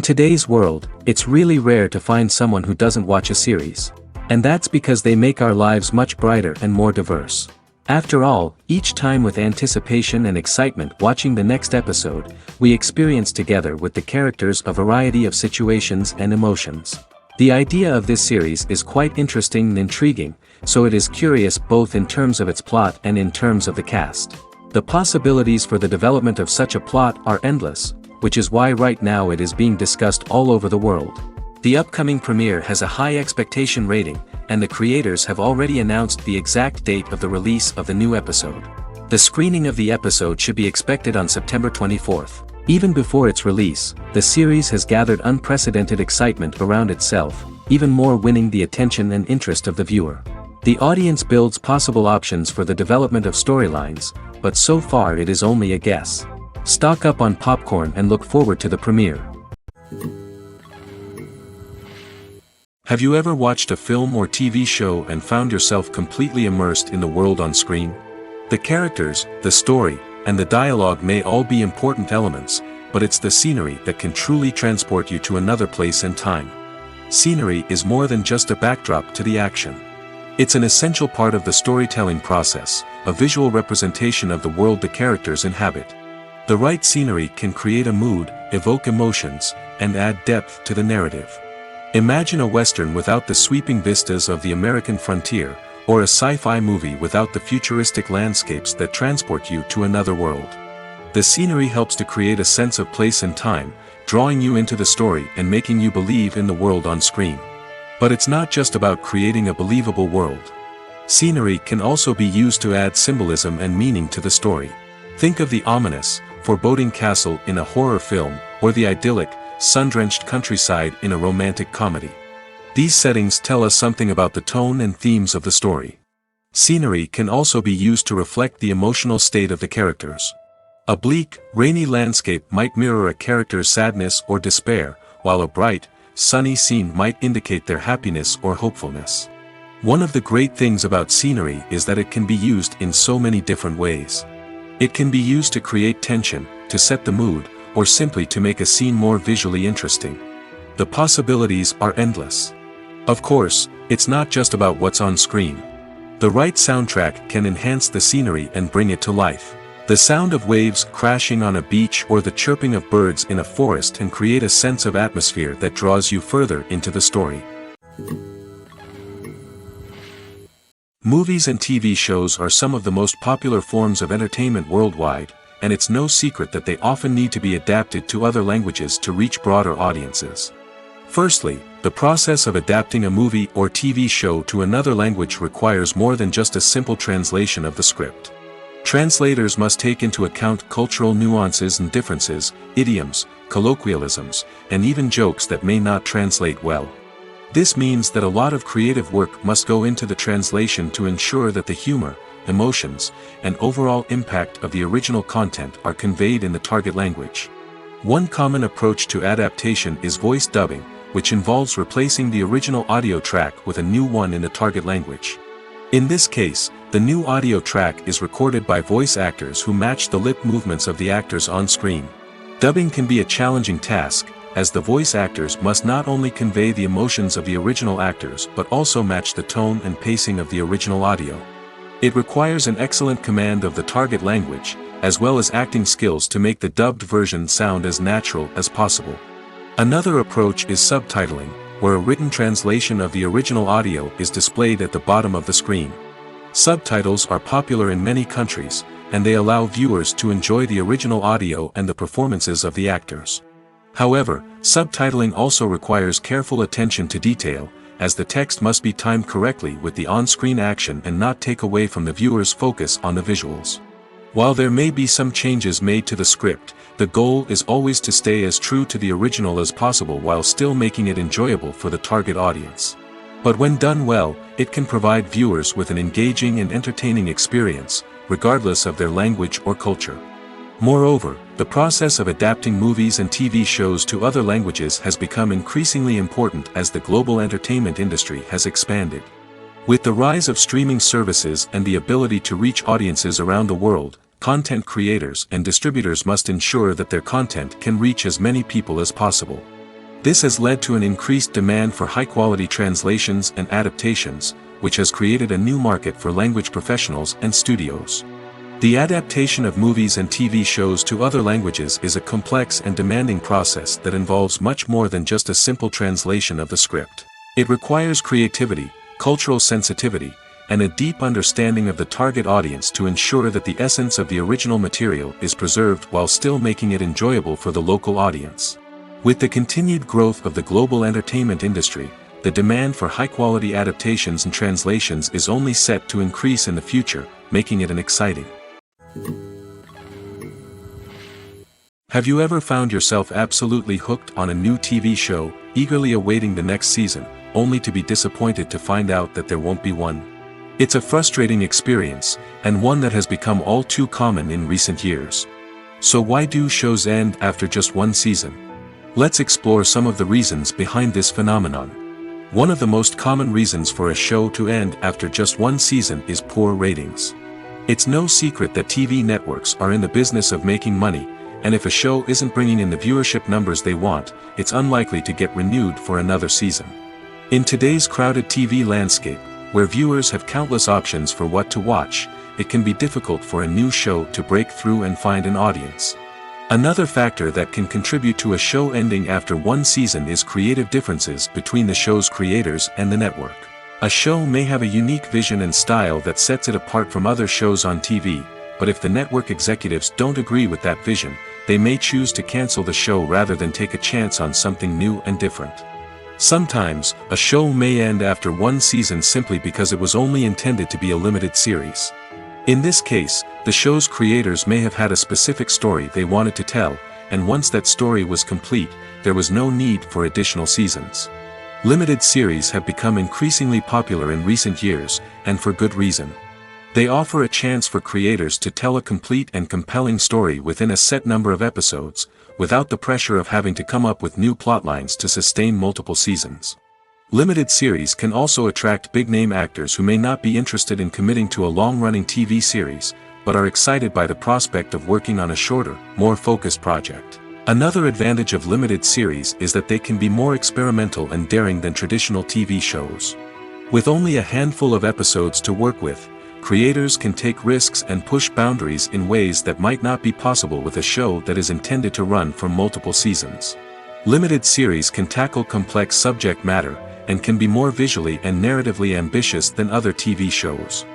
In today's world, it's really rare to find someone who doesn't watch a series. And that's because they make our lives much brighter and more diverse. After all, each time with anticipation and excitement watching the next episode, we experience together with the characters a variety of situations and emotions. The idea of this series is quite interesting and intriguing, so it is curious both in terms of its plot and in terms of the cast. The possibilities for the development of such a plot are endless, which is why right now it is being discussed all over the world. The upcoming premiere has a high expectation rating, and the creators have already announced the exact date of the release of the new episode. The screening of the episode should be expected on September 24th. Even before its release, the series has gathered unprecedented excitement around itself, even more winning the attention and interest of the viewer. The audience builds possible options for the development of storylines, but so far it is only a guess. Stock up on popcorn and look forward to the premiere. Have you ever watched a film or TV show and found yourself completely immersed in the world on screen? The characters, the story, and the dialogue may all be important elements, but it's the scenery that can truly transport you to another place and time. Scenery is more than just a backdrop to the action. It's an essential part of the storytelling process, a visual representation of the world the characters inhabit. The right scenery can create a mood, evoke emotions, and add depth to the narrative. Imagine a Western without the sweeping vistas of the American frontier, or a sci-fi movie without the futuristic landscapes that transport you to another world. The scenery helps to create a sense of place and time, drawing you into the story and making you believe in the world on screen. But it's not just about creating a believable world. Scenery can also be used to add symbolism and meaning to the story. Think of the ominous, foreboding castle in a horror film, or the idyllic, sun-drenched countryside in a romantic comedy. These settings tell us something about the tone and themes of the story. Scenery can also be used to reflect the emotional state of the characters. A bleak, rainy landscape might mirror a character's sadness or despair, while a bright, sunny scene might indicate their happiness or hopefulness. One of the great things about scenery is that it can be used in so many different ways. It can be used to create tension, to set the mood, or simply to make a scene more visually interesting. The possibilities are endless. Of course, it's not just about what's on screen. The right soundtrack can enhance the scenery and bring it to life. The sound of waves crashing on a beach or the chirping of birds in a forest can create a sense of atmosphere that draws you further into the story. Movies and TV shows are some of the most popular forms of entertainment worldwide, and it's no secret that they often need to be adapted to other languages to reach broader audiences. Firstly, the process of adapting a movie or TV show to another language requires more than just a simple translation of the script. Translators must take into account cultural nuances and differences, idioms, colloquialisms, and even jokes that may not translate well. This means that a lot of creative work must go into the translation to ensure that the humor, emotions, and overall impact of the original content are conveyed in the target language. One common approach to adaptation is voice dubbing, which involves replacing the original audio track with a new one in the target language. In this case, the new audio track is recorded by voice actors who match the lip movements of the actors on screen. Dubbing can be a challenging task, as the voice actors must not only convey the emotions of the original actors but also match the tone and pacing of the original audio. It requires an excellent command of the target language, as well as acting skills to make the dubbed version sound as natural as possible. Another approach is subtitling, where a written translation of the original audio is displayed at the bottom of the screen. Subtitles are popular in many countries, and they allow viewers to enjoy the original audio and the performances of the actors. However, subtitling also requires careful attention to detail, as the text must be timed correctly with the on-screen action and not take away from the viewer's focus on the visuals. While there may be some changes made to the script, the goal is always to stay as true to the original as possible while still making it enjoyable for the target audience. But when done well, it can provide viewers with an engaging and entertaining experience, regardless of their language or culture. Moreover, the process of adapting movies and TV shows to other languages has become increasingly important as the global entertainment industry has expanded. With the rise of streaming services and the ability to reach audiences around the world, content creators and distributors must ensure that their content can reach as many people as possible. This has led to an increased demand for high-quality translations and adaptations, which has created a new market for language professionals and studios. The adaptation of movies and TV shows to other languages is a complex and demanding process that involves much more than just a simple translation of the script. It requires creativity, cultural sensitivity, and a deep understanding of the target audience to ensure that the essence of the original material is preserved while still making it enjoyable for the local audience. With the continued growth of the global entertainment industry, the demand for high-quality adaptations and translations is only set to increase in the future, making it an exciting. Have you ever found yourself absolutely hooked on a new TV show, eagerly awaiting the next season, only to be disappointed to find out that there won't be one? It's a frustrating experience, and one that has become all too common in recent years. So why do shows end after just one season? Let's explore some of the reasons behind this phenomenon. One of the most common reasons for a show to end after just one season is poor ratings. It's no secret that TV networks are in the business of making money, and if a show isn't bringing in the viewership numbers they want, it's unlikely to get renewed for another season. In today's crowded TV landscape, where viewers have countless options for what to watch, it can be difficult for a new show to break through and find an audience. Another factor that can contribute to a show ending after one season is creative differences between the show's creators and the network. A show may have a unique vision and style that sets it apart from other shows on TV, but if the network executives don't agree with that vision, they may choose to cancel the show rather than take a chance on something new and different. Sometimes, a show may end after one season simply because it was only intended to be a limited series. In this case, the show's creators may have had a specific story they wanted to tell, and once that story was complete, there was no need for additional seasons. Limited series have become increasingly popular in recent years, and for good reason. They offer a chance for creators to tell a complete and compelling story within a set number of episodes, without the pressure of having to come up with new plotlines to sustain multiple seasons. Limited series can also attract big-name actors who may not be interested in committing to a long-running TV series, but are excited by the prospect of working on a shorter, more focused project. Another advantage of limited series is that they can be more experimental and daring than traditional TV shows. With only a handful of episodes to work with, creators can take risks and push boundaries in ways that might not be possible with a show that is intended to run for multiple seasons. Limited series can tackle complex subject matter, and can be more visually and narratively ambitious than other TV shows.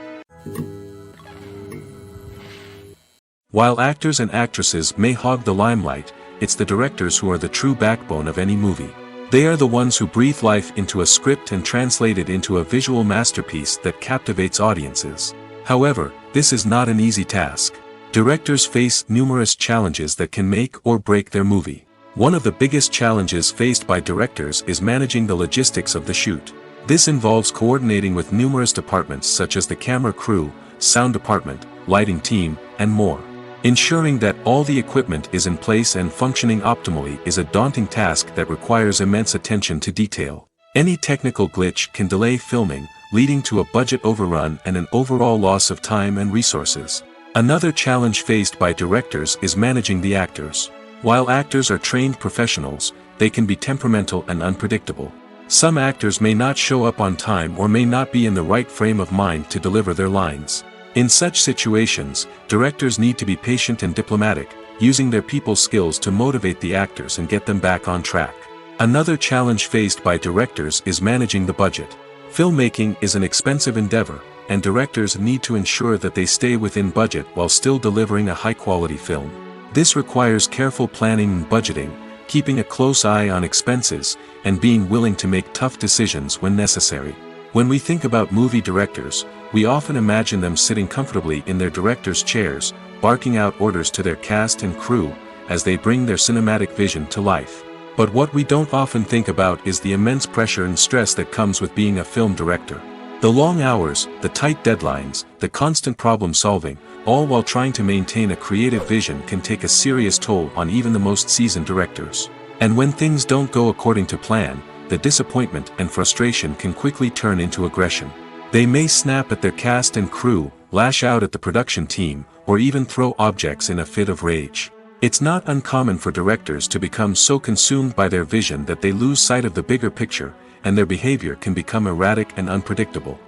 While actors and actresses may hog the limelight, it's the directors who are the true backbone of any movie. They are the ones who breathe life into a script and translate it into a visual masterpiece that captivates audiences. However, this is not an easy task. Directors face numerous challenges that can make or break their movie. One of the biggest challenges faced by directors is managing the logistics of the shoot. This involves coordinating with numerous departments such as the camera crew, sound department, lighting team, and more. Ensuring that all the equipment is in place and functioning optimally is a daunting task that requires immense attention to detail. Any technical glitch can delay filming, leading to a budget overrun and an overall loss of time and resources. Another challenge faced by directors is managing the actors. While actors are trained professionals, they can be temperamental and unpredictable. Some actors may not show up on time or may not be in the right frame of mind to deliver their lines. In such situations, directors need to be patient and diplomatic, using their people skills to motivate the actors and get them back on track. Another challenge faced by directors is managing the budget. Filmmaking is an expensive endeavor, and directors need to ensure that they stay within budget while still delivering a high-quality film. This requires careful planning and budgeting, keeping a close eye on expenses, and being willing to make tough decisions when necessary. When we think about movie directors, we often imagine them sitting comfortably in their director's chairs, barking out orders to their cast and crew, as they bring their cinematic vision to life. But what we don't often think about is the immense pressure and stress that comes with being a film director. The long hours, the tight deadlines, the constant problem solving, all while trying to maintain a creative vision can take a serious toll on even the most seasoned directors. And when things don't go according to plan, the disappointment and frustration can quickly turn into aggression. They may snap at their cast and crew, lash out at the production team, or even throw objects in a fit of rage. It's not uncommon for directors to become so consumed by their vision that they lose sight of the bigger picture, and their behavior can become erratic and unpredictable.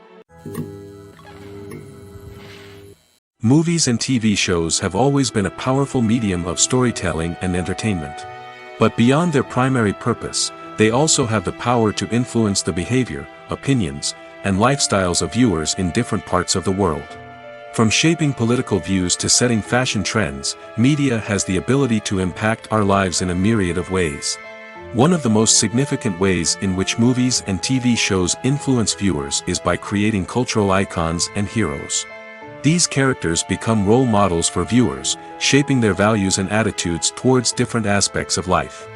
Movies and TV shows have always been a powerful medium of storytelling and entertainment. But beyond their primary purpose, they also have the power to influence the behavior, opinions, and lifestyles of viewers in different parts of the world. From shaping political views to setting fashion trends, media has the ability to impact our lives in a myriad of ways. One of the most significant ways in which movies and TV shows influence viewers is by creating cultural icons and heroes. These characters become role models for viewers, shaping their values and attitudes towards different aspects of life.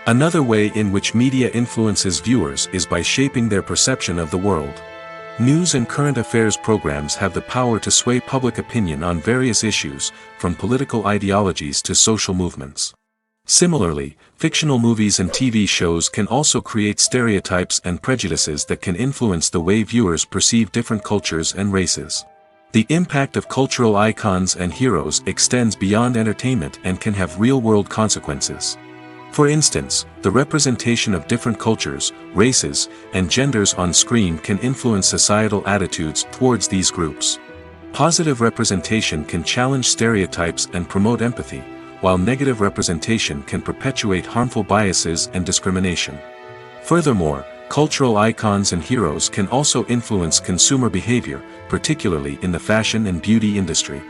Another way in which media influences viewers is by shaping their perception of the world. News and current affairs programs have the power to sway public opinion on various issues, from political ideologies to social movements. Similarly, fictional movies and TV shows can also create stereotypes and prejudices that can influence the way viewers perceive different cultures and races. The impact of cultural icons and heroes extends beyond entertainment and can have real-world consequences. For instance, the representation of different cultures, races, and genders on screen can influence societal attitudes towards these groups. Positive representation can challenge stereotypes and promote empathy, while negative representation can perpetuate harmful biases and discrimination. Furthermore, cultural icons and heroes can also influence consumer behavior, particularly in the fashion and beauty industry.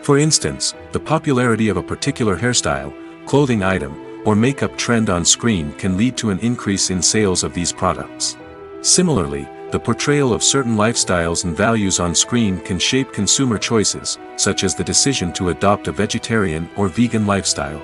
For instance, the popularity of a particular hairstyle, clothing item, or makeup trend on screen can lead to an increase in sales of these products. Similarly, the portrayal of certain lifestyles and values on screen can shape consumer choices, such as the decision to adopt a vegetarian or vegan lifestyle.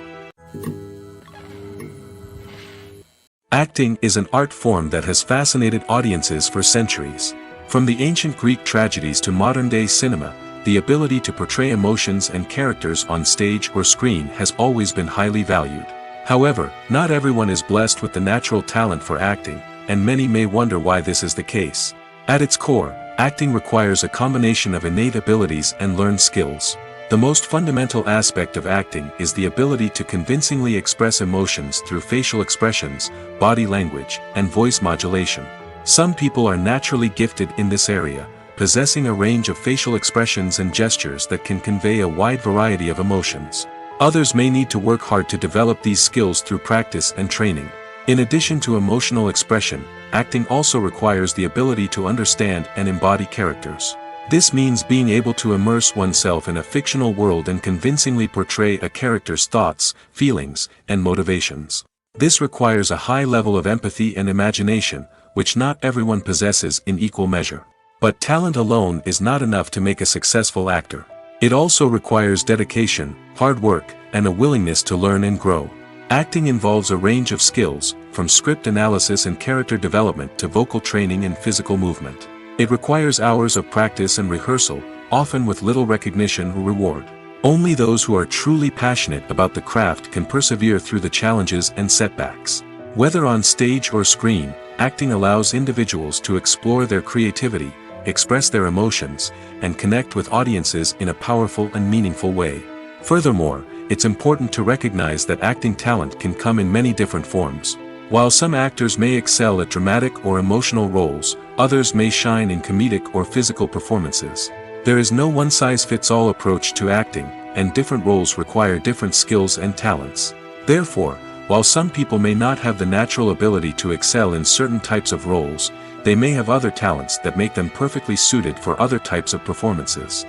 Acting is an art form that has fascinated audiences for centuries. From the ancient Greek tragedies to modern-day cinema, the ability to portray emotions and characters on stage or screen has always been highly valued. However, not everyone is blessed with the natural talent for acting, and many may wonder why this is the case. At its core, acting requires a combination of innate abilities and learned skills. The most fundamental aspect of acting is the ability to convincingly express emotions through facial expressions, body language, and voice modulation. Some people are naturally gifted in this area, possessing a range of facial expressions and gestures that can convey a wide variety of emotions. Others may need to work hard to develop these skills through practice and training. In addition to emotional expression, acting also requires the ability to understand and embody characters. This means being able to immerse oneself in a fictional world and convincingly portray a character's thoughts, feelings, and motivations. This requires a high level of empathy and imagination, which not everyone possesses in equal measure. But talent alone is not enough to make a successful actor. It also requires dedication, hard work, and a willingness to learn and grow. Acting involves a range of skills, from script analysis and character development to vocal training and physical movement. It requires hours of practice and rehearsal, often with little recognition or reward. Only those who are truly passionate about the craft can persevere through the challenges and setbacks. Whether on stage or screen, acting allows individuals to explore their creativity, express their emotions, and connect with audiences in a powerful and meaningful way. Furthermore, it's important to recognize that acting talent can come in many different forms. While some actors may excel at dramatic or emotional roles, others may shine in comedic or physical performances. There is no one-size-fits-all approach to acting, and different roles require different skills and talents. Therefore, while some people may not have the natural ability to excel in certain types of roles, they may have other talents that make them perfectly suited for other types of performances.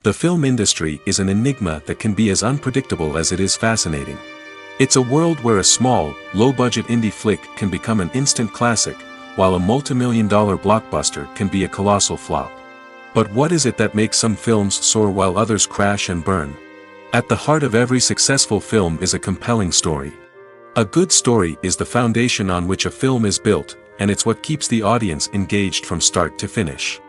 The film industry is an enigma that can be as unpredictable as it is fascinating. It's a world where a small, low-budget indie flick can become an instant classic, while a multi-million-dollar blockbuster can be a colossal flop. But what is it that makes some films soar while others crash and burn? At the heart of every successful film is a compelling story. A good story is the foundation on which a film is built, and it's what keeps the audience engaged from start to finish.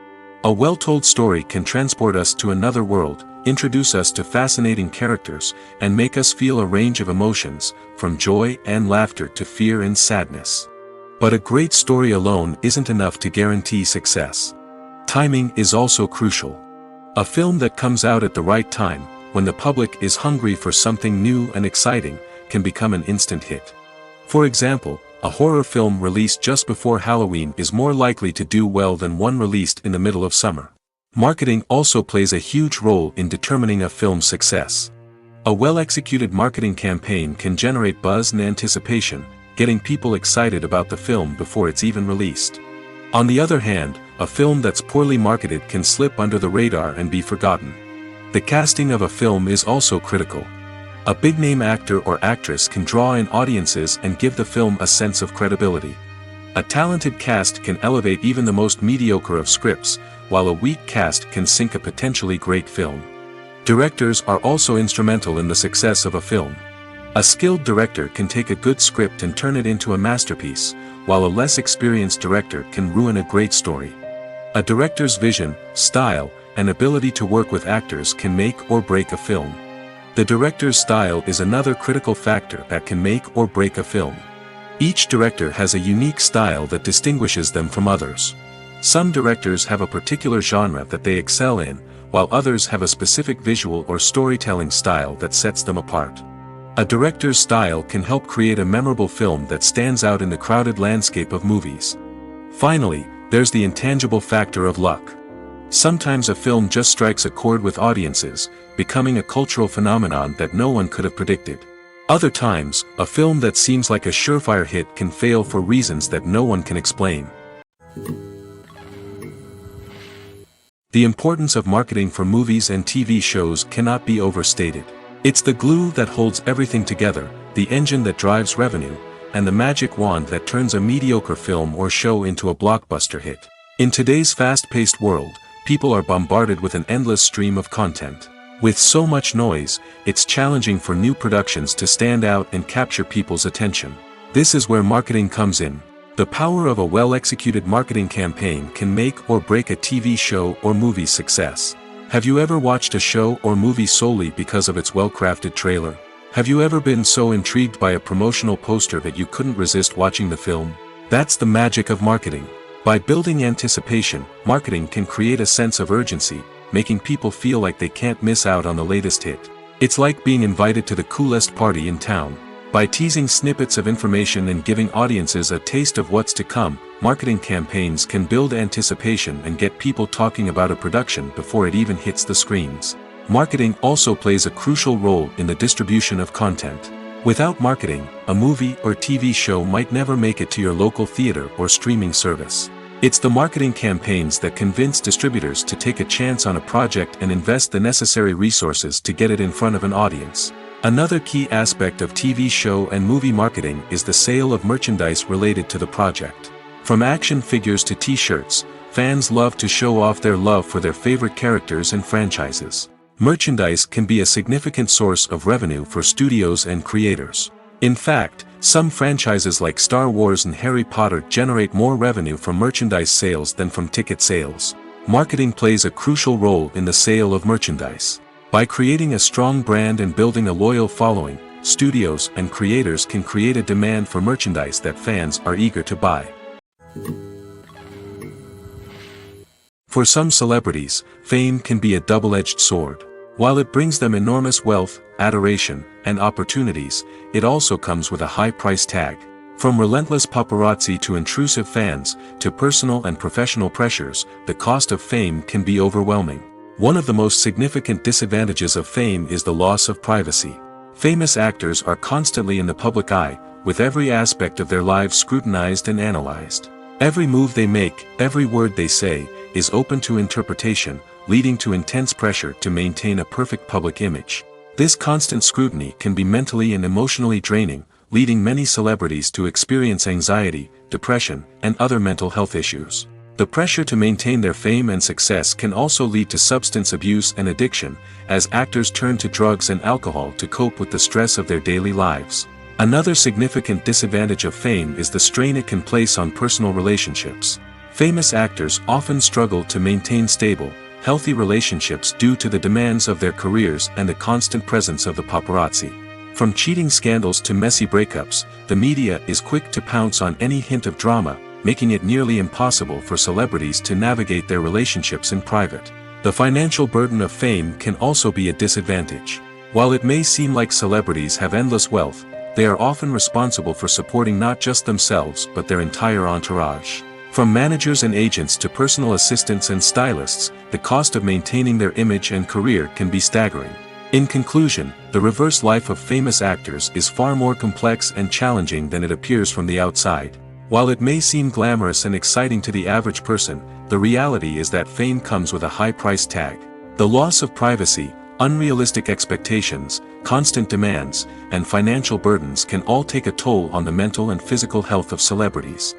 A well-told story can transport us to another world, introduce us to fascinating characters, and make us feel a range of emotions, from joy and laughter to fear and sadness. But a great story alone isn't enough to guarantee success. Timing is also crucial. A film that comes out at the right time, when the public is hungry for something new and exciting, can become an instant hit. For example, a horror film released just before Halloween is more likely to do well than one released in the middle of summer. Marketing also plays a huge role in determining a film's success. A well-executed marketing campaign can generate buzz and anticipation, getting people excited about the film before it's even released. On the other hand, a film that's poorly marketed can slip under the radar and be forgotten. The casting of a film is also critical. A big-name actor or actress can draw in audiences and give the film a sense of credibility. A talented cast can elevate even the most mediocre of scripts, while a weak cast can sink a potentially great film. Directors are also instrumental in the success of a film. A skilled director can take a good script and turn it into a masterpiece, while a less experienced director can ruin a great story. A director's vision, style, and ability to work with actors can make or break a film. The director's style is another critical factor that can make or break a film. Each director has a unique style that distinguishes them from others. Some directors have a particular genre that they excel in, while others have a specific visual or storytelling style that sets them apart. A director's style can help create a memorable film that stands out in the crowded landscape of movies. Finally, there's the intangible factor of luck. Sometimes a film just strikes a chord with audiences, becoming a cultural phenomenon that no one could have predicted. Other times, a film that seems like a surefire hit can fail for reasons that no one can explain. The importance of marketing for movies and TV shows cannot be overstated. It's the glue that holds everything together, the engine that drives revenue, and the magic wand that turns a mediocre film or show into a blockbuster hit. In today's fast-paced world, people are bombarded with an endless stream of content. With so much noise, it's challenging for new productions to stand out and capture people's attention. This is where marketing comes in. The power of a well-executed marketing campaign can make or break a TV show or movie's success. Have you ever watched a show or movie solely because of its well-crafted trailer? Have you ever been so intrigued by a promotional poster that you couldn't resist watching the film? That's the magic of marketing. By building anticipation, marketing can create a sense of urgency, making people feel like they can't miss out on the latest hit. It's like being invited to the coolest party in town. By teasing snippets of information and giving audiences a taste of what's to come, marketing campaigns can build anticipation and get people talking about a production before it even hits the screens. Marketing also plays a crucial role in the distribution of content. Without marketing, a movie or TV show might never make it to your local theater or streaming service. It's the marketing campaigns that convince distributors to take a chance on a project and invest the necessary resources to get it in front of an audience. Another key aspect of TV show and movie marketing is the sale of merchandise related to the project. From action figures to t-shirts, fans love to show off their love for their favorite characters and franchises. Merchandise can be a significant source of revenue for studios and creators. In fact, some franchises like Star Wars and Harry Potter generate more revenue from merchandise sales than from ticket sales. Marketing plays a crucial role in the sale of merchandise. By creating a strong brand and building a loyal following, studios and creators can create a demand for merchandise that fans are eager to buy. For some celebrities, fame can be a double-edged sword. While it brings them enormous wealth, adoration, and opportunities, it also comes with a high price tag. From relentless paparazzi to intrusive fans, to personal and professional pressures, the cost of fame can be overwhelming. One of the most significant disadvantages of fame is the loss of privacy. Famous actors are constantly in the public eye, with every aspect of their lives scrutinized and analyzed. Every move they make, every word they say, is open to interpretation, leading to intense pressure to maintain a perfect public image. This constant scrutiny can be mentally and emotionally draining, leading many celebrities to experience anxiety, depression, and other mental health issues. The pressure to maintain their fame and success can also lead to substance abuse and addiction, as actors turn to drugs and alcohol to cope with the stress of their daily lives. Another significant disadvantage of fame is the strain it can place on personal relationships. Famous actors often struggle to maintain stable, healthy relationships due to the demands of their careers and the constant presence of the paparazzi. From cheating scandals to messy breakups, the media is quick to pounce on any hint of drama, making it nearly impossible for celebrities to navigate their relationships in private. The financial burden of fame can also be a disadvantage. While it may seem like celebrities have endless wealth, they are often responsible for supporting not just themselves but their entire entourage. From managers and agents to personal assistants and stylists, the cost of maintaining their image and career can be staggering. In conclusion, the reverse life of famous actors is far more complex and challenging than it appears from the outside. While it may seem glamorous and exciting to the average person, the reality is that fame comes with a high price tag. The loss of privacy, unrealistic expectations, constant demands, and financial burdens can all take a toll on the mental and physical health of celebrities.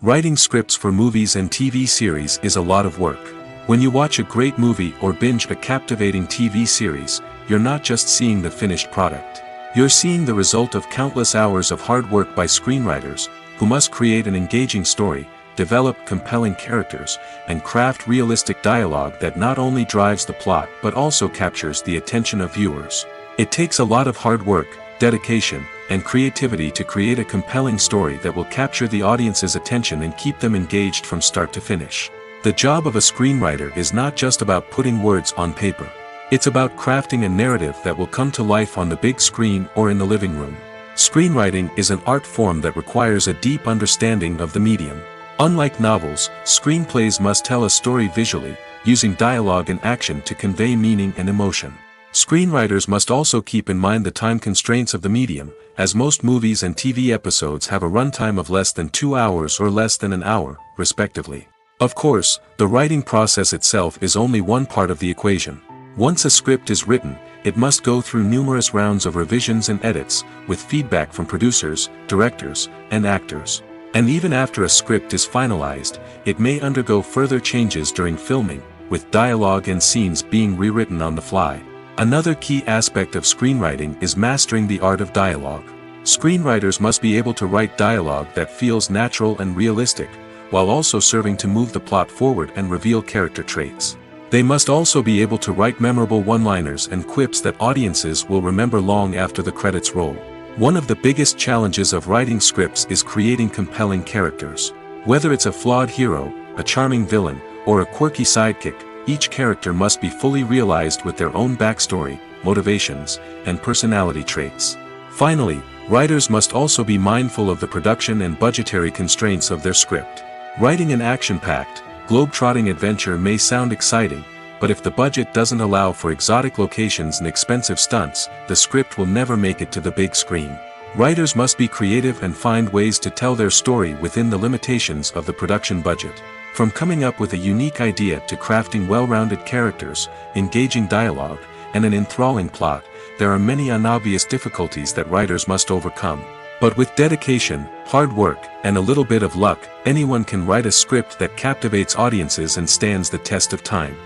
Writing scripts for movies and TV series is a lot of work. When you watch a great movie or binge a captivating TV series, you're not just seeing the finished product. You're seeing the result of countless hours of hard work by screenwriters, who must create an engaging story, develop compelling characters, and craft realistic dialogue that not only drives the plot but also captures the attention of viewers. It takes a lot of hard work, dedication, and creativity to create a compelling story that will capture the audience's attention and keep them engaged from start to finish. The job of a screenwriter is not just about putting words on paper. It's about crafting a narrative that will come to life on the big screen or in the living room. Screenwriting is an art form that requires a deep understanding of the medium. Unlike novels, screenplays must tell a story visually, using dialogue and action to convey meaning and emotion. Screenwriters must also keep in mind the time constraints of the medium, as most movies and TV episodes have a runtime of less than 2 hours or less than an hour, respectively. Of course, the writing process itself is only one part of the equation. Once a script is written, it must go through numerous rounds of revisions and edits, with feedback from producers, directors, and actors. And even after a script is finalized, it may undergo further changes during filming, with dialogue and scenes being rewritten on the fly. Another key aspect of screenwriting is mastering the art of dialogue. Screenwriters must be able to write dialogue that feels natural and realistic, while also serving to move the plot forward and reveal character traits. They must also be able to write memorable one-liners and quips that audiences will remember long after the credits roll. One of the biggest challenges of writing scripts is creating compelling characters. Whether it's a flawed hero, a charming villain, or a quirky sidekick, each character must be fully realized with their own backstory, motivations, and personality traits. Finally, writers must also be mindful of the production and budgetary constraints of their script. Writing an action-packed, globe-trotting adventure may sound exciting, but if the budget doesn't allow for exotic locations and expensive stunts, the script will never make it to the big screen. Writers must be creative and find ways to tell their story within the limitations of the production budget. From coming up with a unique idea to crafting well-rounded characters, engaging dialogue, and an enthralling plot, there are many unobvious difficulties that writers must overcome. But with dedication, hard work, and a little bit of luck, anyone can write a script that captivates audiences and stands the test of time.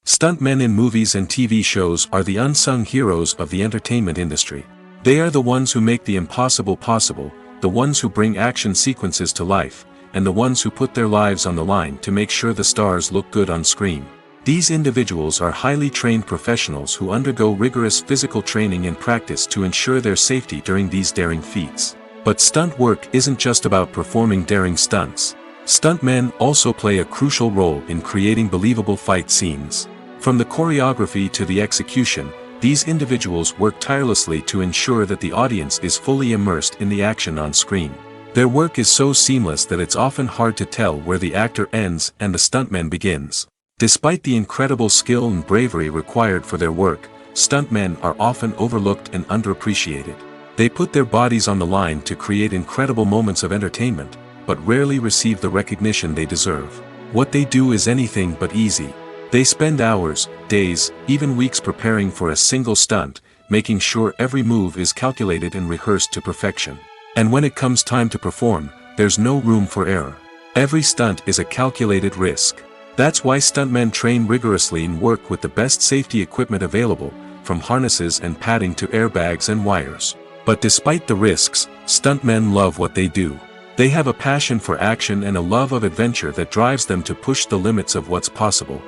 Stuntmen in movies and TV shows are the unsung heroes of the entertainment industry. They are the ones who make the impossible possible, the ones who bring action sequences to life, and the ones who put their lives on the line to make sure the stars look good on screen. These individuals are highly trained professionals who undergo rigorous physical training and practice to ensure their safety during these daring feats. But stunt work isn't just about performing daring stunts. Stuntmen also play a crucial role in creating believable fight scenes. From the choreography to the execution, these individuals work tirelessly to ensure that the audience is fully immersed in the action on screen. Their work is so seamless that it's often hard to tell where the actor ends and the stuntman begins. Despite the incredible skill and bravery required for their work, stuntmen are often overlooked and underappreciated. They put their bodies on the line to create incredible moments of entertainment, but rarely receive the recognition they deserve. What they do is anything but easy. They spend hours, days, even weeks preparing for a single stunt, making sure every move is calculated and rehearsed to perfection. And when it comes time to perform, there's no room for error. Every stunt is a calculated risk. That's why stuntmen train rigorously and work with the best safety equipment available, from harnesses and padding to airbags and wires. But despite the risks, stuntmen love what they do. They have a passion for action and a love of adventure that drives them to push the limits of what's possible.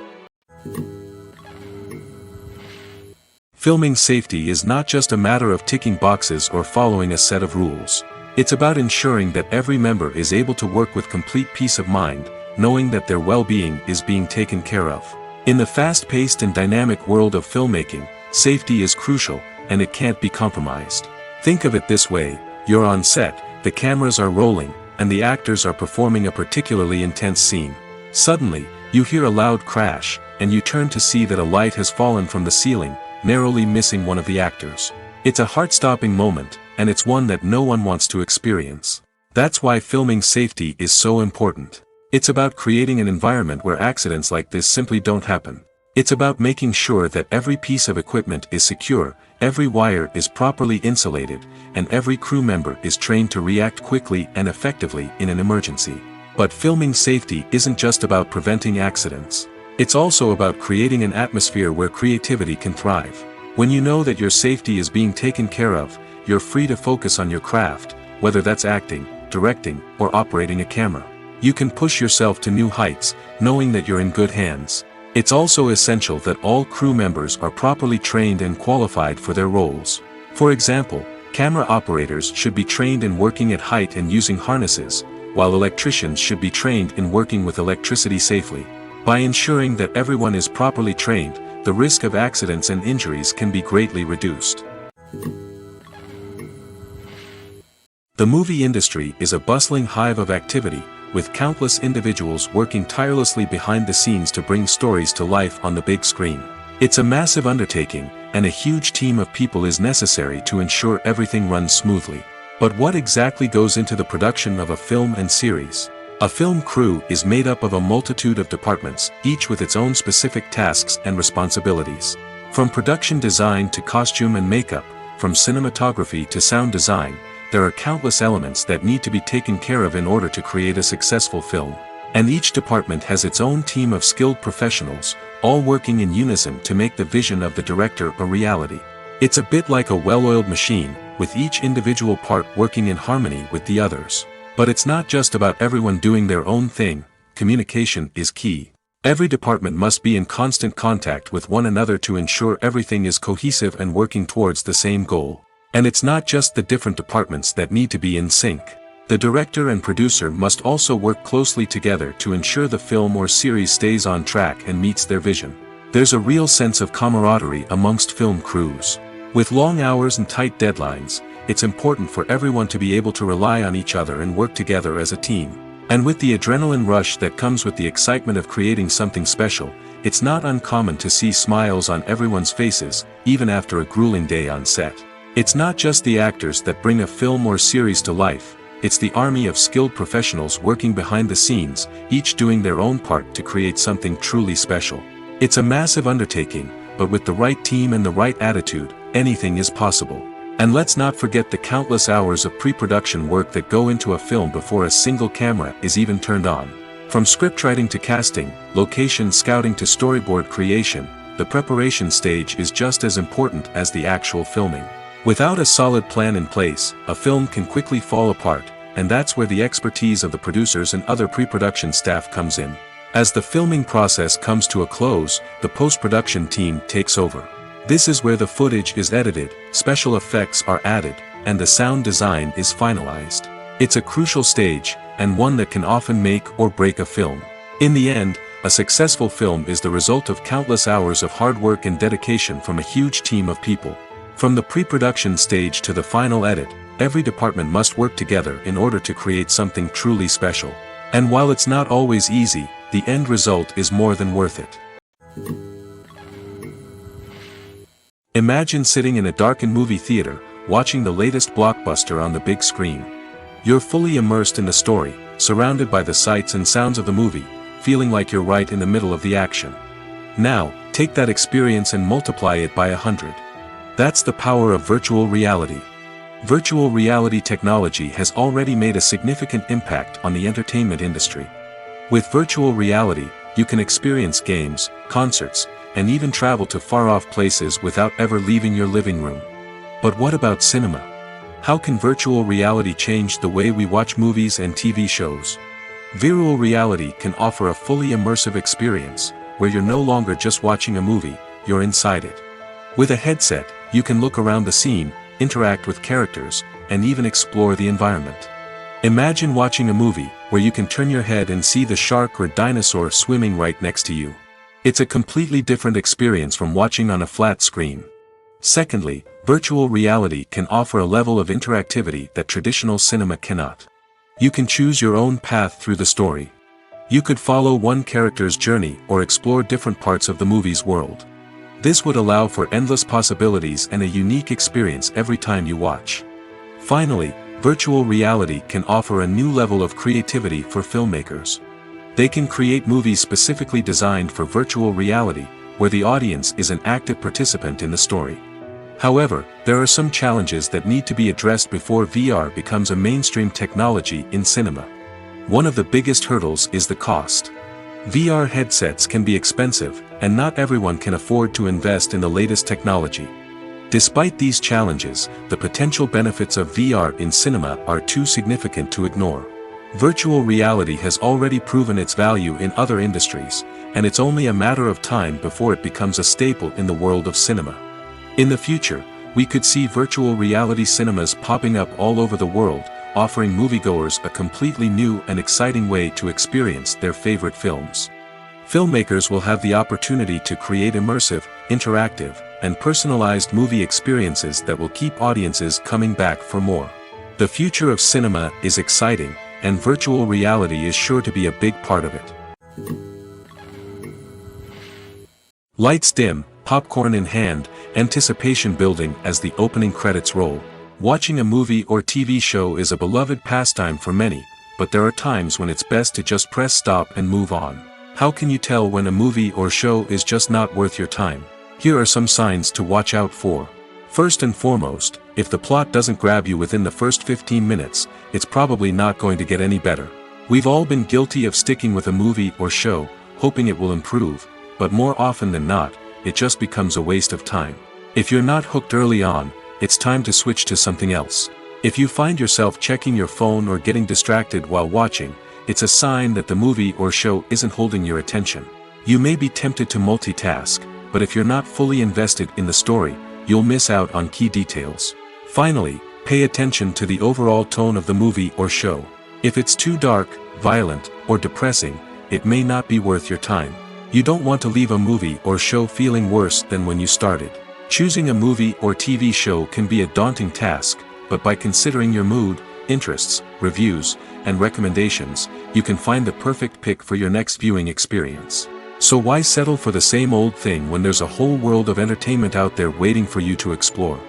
Filming safety is not just a matter of ticking boxes or following a set of rules. It's about ensuring that every member is able to work with complete peace of mind, knowing that their well-being is being taken care of. In the fast-paced and dynamic world of filmmaking, safety is crucial, and it can't be compromised. Think of it this way: you're on set, the cameras are rolling, and the actors are performing a particularly intense scene. Suddenly, you hear a loud crash, and you turn to see that a light has fallen from the ceiling, narrowly missing one of the actors. It's a heart-stopping moment, and it's one that no one wants to experience. That's why filming safety is so important. It's about creating an environment where accidents like this simply don't happen. It's about making sure that every piece of equipment is secure, every wire is properly insulated, and every crew member is trained to react quickly and effectively in an emergency. But filming safety isn't just about preventing accidents. It's also about creating an atmosphere where creativity can thrive. When you know that your safety is being taken care of, you're free to focus on your craft, whether that's acting, directing, or operating a camera. You can push yourself to new heights, knowing that you're in good hands. It's also essential that all crew members are properly trained and qualified for their roles. For example, camera operators should be trained in working at height and using harnesses, while electricians should be trained in working with electricity safely. By ensuring that everyone is properly trained, the risk of accidents and injuries can be greatly reduced. The movie industry is a bustling hive of activity, with countless individuals working tirelessly behind the scenes to bring stories to life on the big screen. It's a massive undertaking, and a huge team of people is necessary to ensure everything runs smoothly. But what exactly goes into the production of a film and series? A film crew is made up of a multitude of departments, each with its own specific tasks and responsibilities. From production design to costume and makeup, from cinematography to sound design, there are countless elements that need to be taken care of in order to create a successful film. And each department has its own team of skilled professionals, all working in unison to make the vision of the director a reality. It's a bit like a well-oiled machine, with each individual part working in harmony with the others. But it's not just about everyone doing their own thing. Communication is key. Every department must be in constant contact with one another to ensure everything is cohesive and working towards the same goal. And it's not just the different departments that need to be in sync. The director and producer must also work closely together to ensure the film or series stays on track and meets their vision. There's a real sense of camaraderie amongst film crews. With long hours and tight deadlines, it's important for everyone to be able to rely on each other and work together as a team. And with the adrenaline rush that comes with the excitement of creating something special, it's not uncommon to see smiles on everyone's faces, even after a grueling day on set. It's not just the actors that bring a film or series to life, it's the army of skilled professionals working behind the scenes, each doing their own part to create something truly special. It's a massive undertaking, but with the right team and the right attitude, anything is possible. And let's not forget the countless hours of pre-production work that go into a film before a single camera is even turned on. From scriptwriting to casting, location scouting to storyboard creation, the preparation stage is just as important as the actual filming. Without a solid plan in place, a film can quickly fall apart, and that's where the expertise of the producers and other pre-production staff comes in. As the filming process comes to a close, the post-production team takes over. This is where the footage is edited, special effects are added, and the sound design is finalized. It's a crucial stage, and one that can often make or break a film. In the end, a successful film is the result of countless hours of hard work and dedication from a huge team of people. From the pre-production stage to the final edit, every department must work together in order to create something truly special. And while it's not always easy, the end result is more than worth it. Imagine sitting in a darkened movie theater, watching the latest blockbuster on the big screen. You're fully immersed in the story, surrounded by the sights and sounds of the movie, feeling like you're right in the middle of the action. Now, take that experience and multiply it by 100. That's the power of virtual reality. Virtual reality technology has already made a significant impact on the entertainment industry. With virtual reality, you can experience games, concerts, and even travel to far-off places without ever leaving your living room. But what about cinema? How can virtual reality change the way we watch movies and TV shows? Virtual reality can offer a fully immersive experience, where you're no longer just watching a movie, you're inside it. With a headset, you can look around the scene, interact with characters, and even explore the environment. Imagine watching a movie where you can turn your head and see the shark or dinosaur swimming right next to you. It's a completely different experience from watching on a flat screen. Secondly, virtual reality can offer a level of interactivity that traditional cinema cannot. You can choose your own path through the story. You could follow one character's journey or explore different parts of the movie's world. This would allow for endless possibilities and a unique experience every time you watch. Finally, virtual reality can offer a new level of creativity for filmmakers. They can create movies specifically designed for virtual reality, where the audience is an active participant in the story. However, there are some challenges that need to be addressed before VR becomes a mainstream technology in cinema. One of the biggest hurdles is the cost. VR headsets can be expensive, and not everyone can afford to invest in the latest technology. Despite these challenges, the potential benefits of VR in cinema are too significant to ignore. Virtual reality has already proven its value in other industries, and it's only a matter of time before it becomes a staple in the world of cinema. In the future, we could see virtual reality cinemas popping up all over the world, offering moviegoers a completely new and exciting way to experience their favorite films. Filmmakers will have the opportunity to create immersive, interactive, and personalized movie experiences that will keep audiences coming back for more. The future of cinema is exciting, and virtual reality is sure to be a big part of it. Lights dim, popcorn in hand, anticipation building as the opening credits roll. Watching a movie or TV show is a beloved pastime for many, but there are times when it's best to just press stop and move on. How can you tell when a movie or show is just not worth your time? Here are some signs to watch out for. First and foremost, if the plot doesn't grab you within the first 15 minutes, it's probably not going to get any better. We've all been guilty of sticking with a movie or show, hoping it will improve, but more often than not, it just becomes a waste of time. If you're not hooked early on, it's time to switch to something else. If you find yourself checking your phone or getting distracted while watching, it's a sign that the movie or show isn't holding your attention. You may be tempted to multitask, but if you're not fully invested in the story, you'll miss out on key details. Finally, pay attention to the overall tone of the movie or show. If it's too dark, violent, or depressing, it may not be worth your time. You don't want to leave a movie or show feeling worse than when you started. Choosing a movie or TV show can be a daunting task, but by considering your mood, interests, reviews, and recommendations, you can find the perfect pick for your next viewing experience. So why settle for the same old thing when there's a whole world of entertainment out there waiting for you to explore?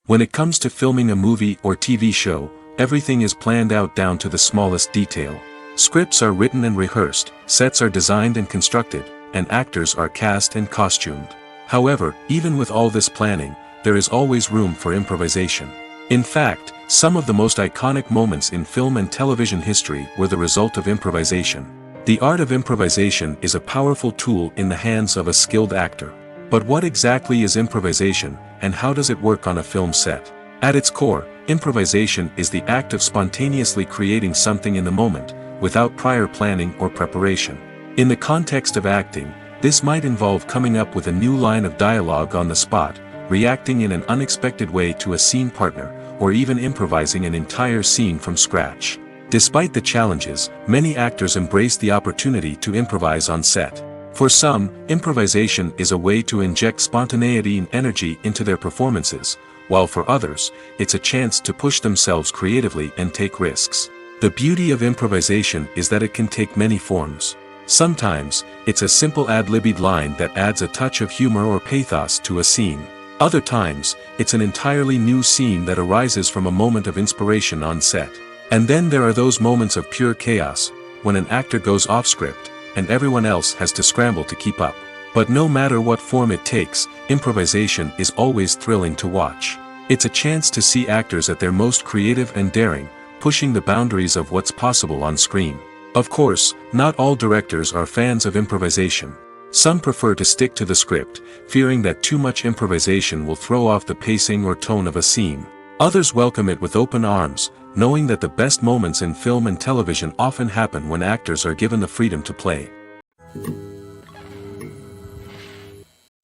When it comes to filming a movie or TV show, everything is planned out down to the smallest detail. Scripts are written and rehearsed, sets are designed and constructed, and actors are cast and costumed. However, even with all this planning, there is always room for improvisation. In fact, some of the most iconic moments in film and television history were the result of improvisation. The art of improvisation is a powerful tool in the hands of a skilled actor. But what exactly is improvisation, and how does it work on a film set? At its core, improvisation is the act of spontaneously creating something in the moment, without prior planning or preparation. In the context of acting, this might involve coming up with a new line of dialogue on the spot, reacting in an unexpected way to a scene partner, or even improvising an entire scene from scratch. Despite the challenges, many actors embrace the opportunity to improvise on set. For some, improvisation is a way to inject spontaneity and energy into their performances, while for others, it's a chance to push themselves creatively and take risks. The beauty of improvisation is that it can take many forms. Sometimes, it's a simple ad-libbed line that adds a touch of humor or pathos to a scene. Other times, it's an entirely new scene that arises from a moment of inspiration on set. And then there are those moments of pure chaos, when an actor goes off script, and everyone else has to scramble to keep up. But no matter what form it takes, improvisation is always thrilling to watch. It's a chance to see actors at their most creative and daring, pushing the boundaries of what's possible on screen. Of course, not all directors are fans of improvisation. Some prefer to stick to the script, fearing that too much improvisation will throw off the pacing or tone of a scene. Others welcome it with open arms, knowing that the best moments in film and television often happen when actors are given the freedom to play.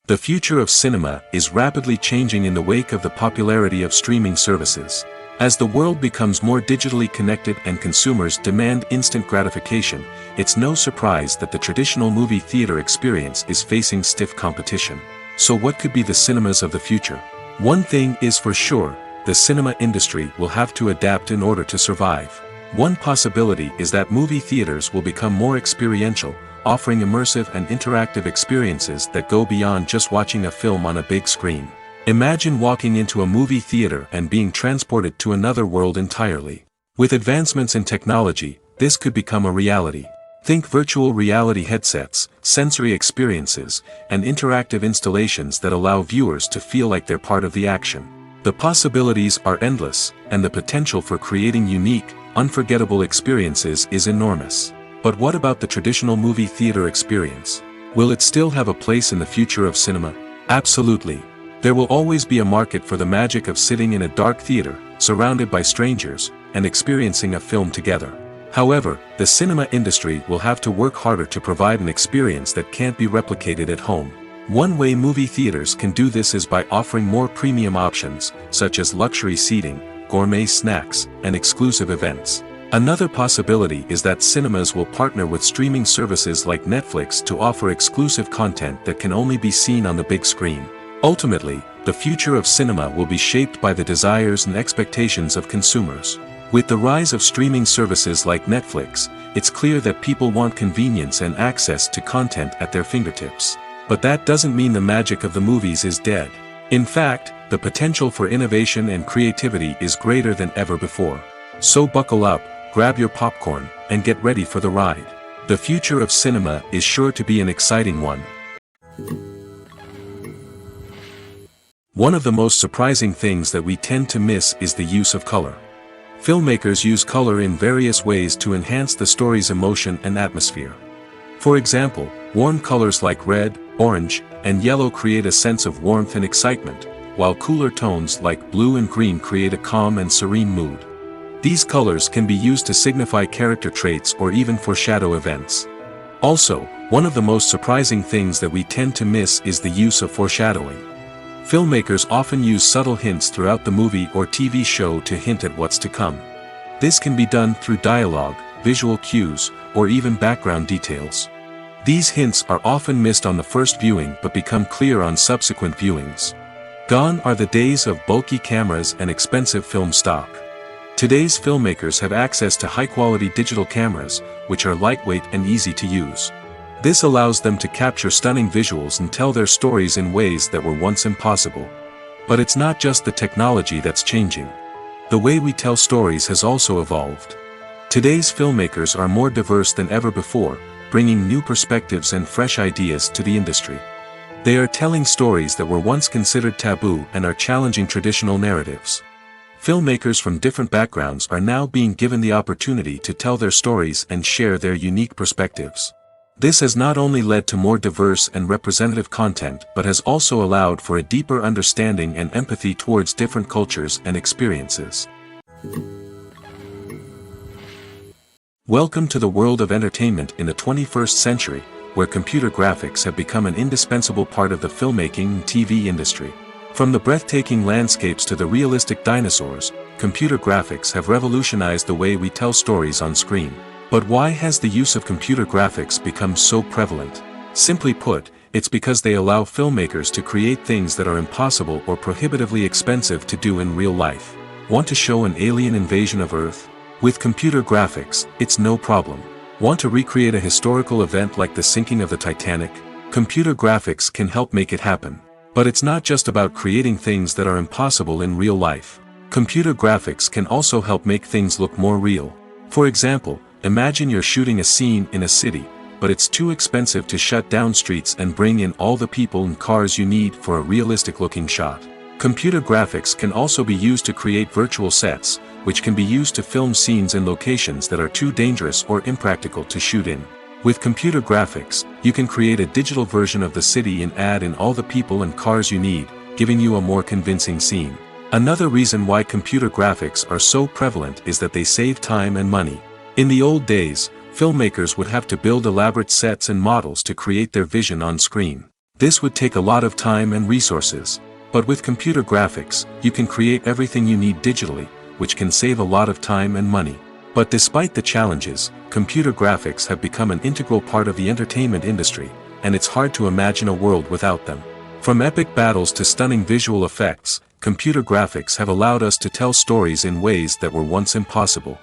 The future of cinema is rapidly changing in the wake of the popularity of streaming services. As the world becomes more digitally connected and consumers demand instant gratification, it's no surprise that the traditional movie theater experience is facing stiff competition. So what could be the cinemas of the future? One thing is for sure, the cinema industry will have to adapt in order to survive. One possibility is that movie theaters will become more experiential, offering immersive and interactive experiences that go beyond just watching a film on a big screen. Imagine walking into a movie theater and being transported to another world entirely. With advancements in technology, this could become a reality. Think virtual reality headsets, sensory experiences, and interactive installations that allow viewers to feel like they're part of the action. The possibilities are endless, and the potential for creating unique, unforgettable experiences is enormous. But what about the traditional movie theater experience? Will it still have a place in the future of cinema? Absolutely. There will always be a market for the magic of sitting in a dark theater, surrounded by strangers, and experiencing a film together. However, the cinema industry will have to work harder to provide an experience that can't be replicated at home. One way movie theaters can do this is by offering more premium options, such as luxury seating, gourmet snacks, and exclusive events. Another possibility is that cinemas will partner with streaming services like Netflix to offer exclusive content that can only be seen on the big screen. Ultimately, the future of cinema will be shaped by the desires and expectations of consumers. With the rise of streaming services like Netflix, it's clear that people want convenience and access to content at their fingertips. But that doesn't mean the magic of the movies is dead. In fact, the potential for innovation and creativity is greater than ever before. So buckle up, grab your popcorn, and get ready for the ride. The future of cinema is sure to be an exciting one. One of the most surprising things that we tend to miss is the use of color. Filmmakers use color in various ways to enhance the story's emotion and atmosphere. For example, warm colors like red, orange, and yellow create a sense of warmth and excitement, while cooler tones like blue and green create a calm and serene mood. These colors can be used to signify character traits or even foreshadow events. Also, one of the most surprising things that we tend to miss is the use of foreshadowing. Filmmakers often use subtle hints throughout the movie or TV show to hint at what's to come. This can be done through dialogue, visual cues, or even background details. These hints are often missed on the first viewing but become clear on subsequent viewings. Gone are the days of bulky cameras and expensive film stock. Today's filmmakers have access to high-quality digital cameras, which are lightweight and easy to use. This allows them to capture stunning visuals and tell their stories in ways that were once impossible. But it's not just the technology that's changing. The way we tell stories has also evolved. Today's filmmakers are more diverse than ever before, bringing new perspectives and fresh ideas to the industry. They are telling stories that were once considered taboo and are challenging traditional narratives. Filmmakers from different backgrounds are now being given the opportunity to tell their stories and share their unique perspectives. This has not only led to more diverse and representative content but has also allowed for a deeper understanding and empathy towards different cultures and experiences. Welcome to the world of entertainment in the 21st century, where computer graphics have become an indispensable part of the filmmaking and TV industry. From the breathtaking landscapes to the realistic dinosaurs, computer graphics have revolutionized the way we tell stories on screen. But why has the use of computer graphics become so prevalent? Simply put, it's because they allow filmmakers to create things that are impossible or prohibitively expensive to do in real life. Want to show an alien invasion of Earth? With computer graphics, it's no problem. Want to recreate a historical event like the sinking of the Titanic? Computer graphics can help make it happen. But it's not just about creating things that are impossible in real life. Computer graphics can also help make things look more real. For example, imagine you're shooting a scene in a city, but it's too expensive to shut down streets and bring in all the people and cars you need for a realistic-looking shot. Computer graphics can also be used to create virtual sets, which can be used to film scenes in locations that are too dangerous or impractical to shoot in. With computer graphics, you can create a digital version of the city and add in all the people and cars you need, giving you a more convincing scene. Another reason why computer graphics are so prevalent is that they save time and money. In the old days, filmmakers would have to build elaborate sets and models to create their vision on screen. This would take a lot of time and resources. But with computer graphics, you can create everything you need digitally, which can save a lot of time and money. But despite the challenges, computer graphics have become an integral part of the entertainment industry, and it's hard to imagine a world without them. From epic battles to stunning visual effects, computer graphics have allowed us to tell stories in ways that were once impossible.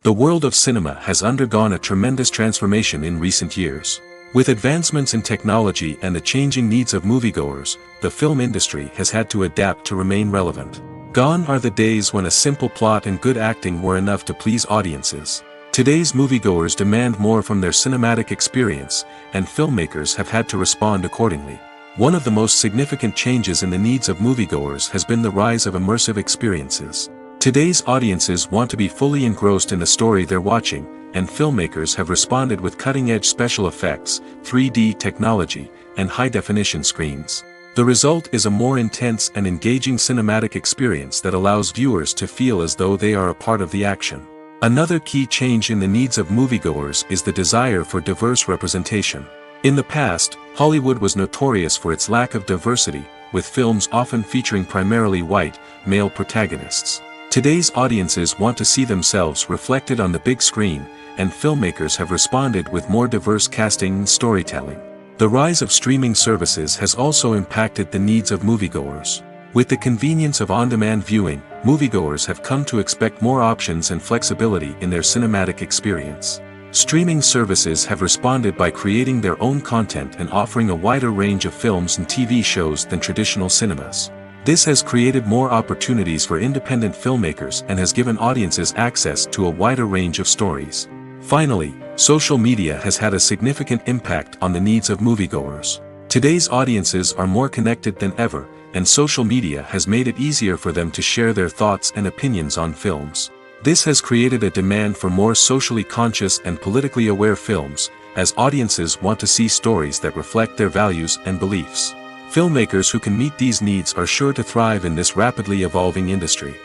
The world of cinema has undergone a tremendous transformation in recent years. With advancements in technology and the changing needs of moviegoers, the film industry has had to adapt to remain relevant. Gone are the days when a simple plot and good acting were enough to please audiences. Today's moviegoers demand more from their cinematic experience, and filmmakers have had to respond accordingly. One of the most significant changes in the needs of moviegoers has been the rise of immersive experiences. Today's audiences want to be fully engrossed in the story they're watching, and filmmakers have responded with cutting-edge special effects, 3D technology, and high-definition screens. The result is a more intense and engaging cinematic experience that allows viewers to feel as though they are a part of the action. Another key change in the needs of moviegoers is the desire for diverse representation. In the past, Hollywood was notorious for its lack of diversity, with films often featuring primarily white, male protagonists. Today's audiences want to see themselves reflected on the big screen, and filmmakers have responded with more diverse casting and storytelling. The rise of streaming services has also impacted the needs of moviegoers. With the convenience of on-demand viewing, moviegoers have come to expect more options and flexibility in their cinematic experience. Streaming services have responded by creating their own content and offering a wider range of films and TV shows than traditional cinemas. This has created more opportunities for independent filmmakers and has given audiences access to a wider range of stories. Finally, social media has had a significant impact on the needs of moviegoers. Today's audiences are more connected than ever, and social media has made it easier for them to share their thoughts and opinions on films. This has created a demand for more socially conscious and politically aware films, as audiences want to see stories that reflect their values and beliefs. Filmmakers who can meet these needs are sure to thrive in this rapidly evolving industry.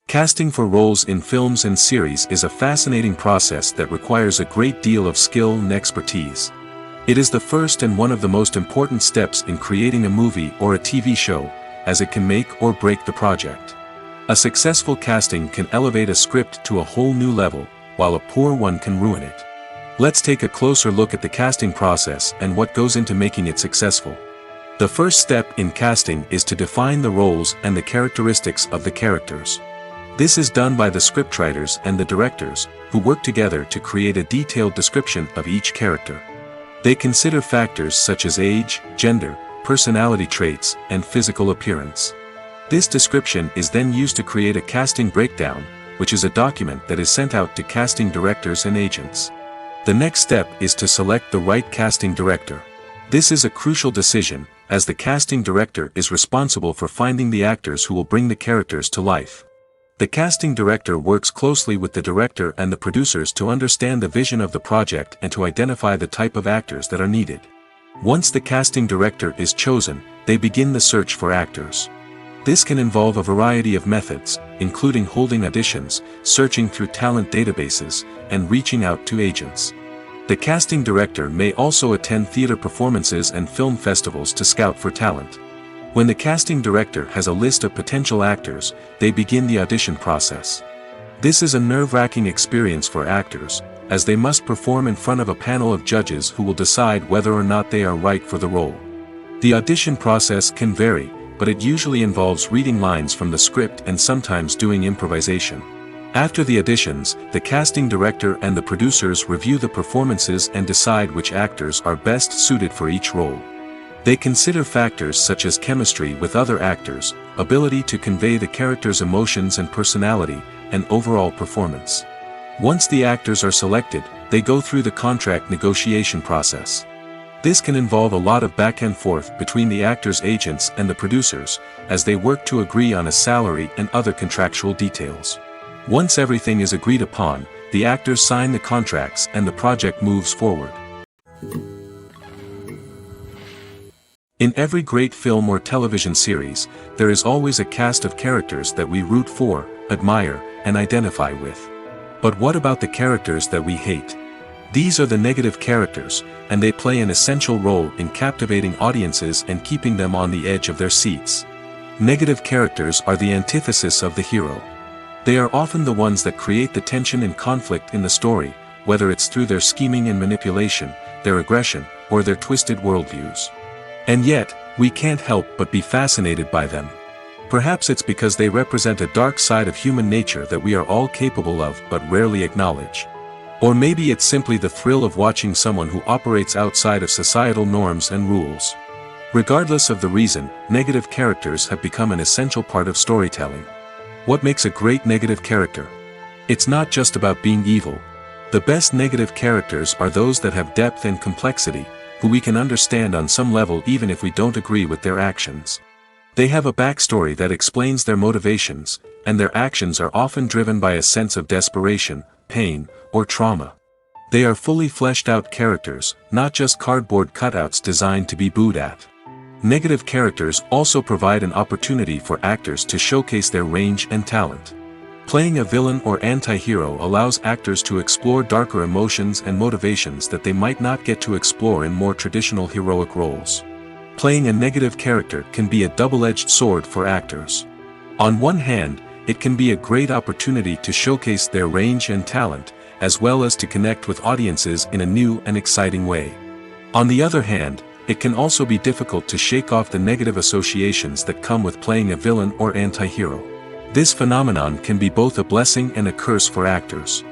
Casting for roles in films and series is a fascinating process that requires a great deal of skill and expertise. It is the first and one of the most important steps in creating a movie or a TV show, as it can make or break the project. A successful casting can elevate a script to a whole new level, while a poor one can ruin it. Let's take a closer look at the casting process and what goes into making it successful. The first step in casting is to define the roles and the characteristics of the characters. This is done by the scriptwriters and the directors, who work together to create a detailed description of each character. They consider factors such as age, gender, personality traits, and physical appearance. This description is then used to create a casting breakdown, which is a document that is sent out to casting directors and agents. The next step is to select the right casting director. This is a crucial decision, as the casting director is responsible for finding the actors who will bring the characters to life. The casting director works closely with the director and the producers to understand the vision of the project and to identify the type of actors that are needed. Once the casting director is chosen, they begin the search for actors. This can involve a variety of methods, including holding auditions, searching through talent databases, and reaching out to agents. The casting director may also attend theater performances and film festivals to scout for talent. When the casting director has a list of potential actors, they begin the audition process. This is a nerve-wracking experience for actors, as they must perform in front of a panel of judges who will decide whether or not they are right for the role. The audition process can vary, but it usually involves reading lines from the script and sometimes doing improvisation. After the auditions, the casting director and the producers review the performances and decide which actors are best suited for each role. They consider factors such as chemistry with other actors, ability to convey the character's emotions and personality, and overall performance. Once the actors are selected, they go through the contract negotiation process. This can involve a lot of back and forth between the actors' agents and the producers, as they work to agree on a salary and other contractual details. Once everything is agreed upon, the actors sign the contracts and the project moves forward. In every great film or television series, there is always a cast of characters that we root for, admire, and identify with. But what about the characters that we hate? These are the negative characters, and they play an essential role in captivating audiences and keeping them on the edge of their seats. Negative characters are the antithesis of the hero. They are often the ones that create the tension and conflict in the story, whether it's through their scheming and manipulation, their aggression, or their twisted worldviews. And yet, we can't help but be fascinated by them. Perhaps it's because they represent a dark side of human nature that we are all capable of but rarely acknowledge. Or maybe it's simply the thrill of watching someone who operates outside of societal norms and rules. Regardless of the reason, negative characters have become an essential part of storytelling. What makes a great negative character? It's not just about being evil. The best negative characters are those that have depth and complexity, who we can understand on some level even if we don't agree with their actions. They have a backstory that explains their motivations, and their actions are often driven by a sense of desperation, pain, or trauma. They are fully fleshed out characters, not just cardboard cutouts designed to be booed at. Negative characters also provide an opportunity for actors to showcase their range and talent. Playing a villain or anti-hero allows actors to explore darker emotions and motivations that they might not get to explore in more traditional heroic roles. Playing a negative character can be a double-edged sword for actors. On one hand, it can be a great opportunity to showcase their range and talent, as well as to connect with audiences in a new and exciting way. On the other hand, it can also be difficult to shake off the negative associations that come with playing a villain or anti-hero. This phenomenon can be both a blessing and a curse for actors.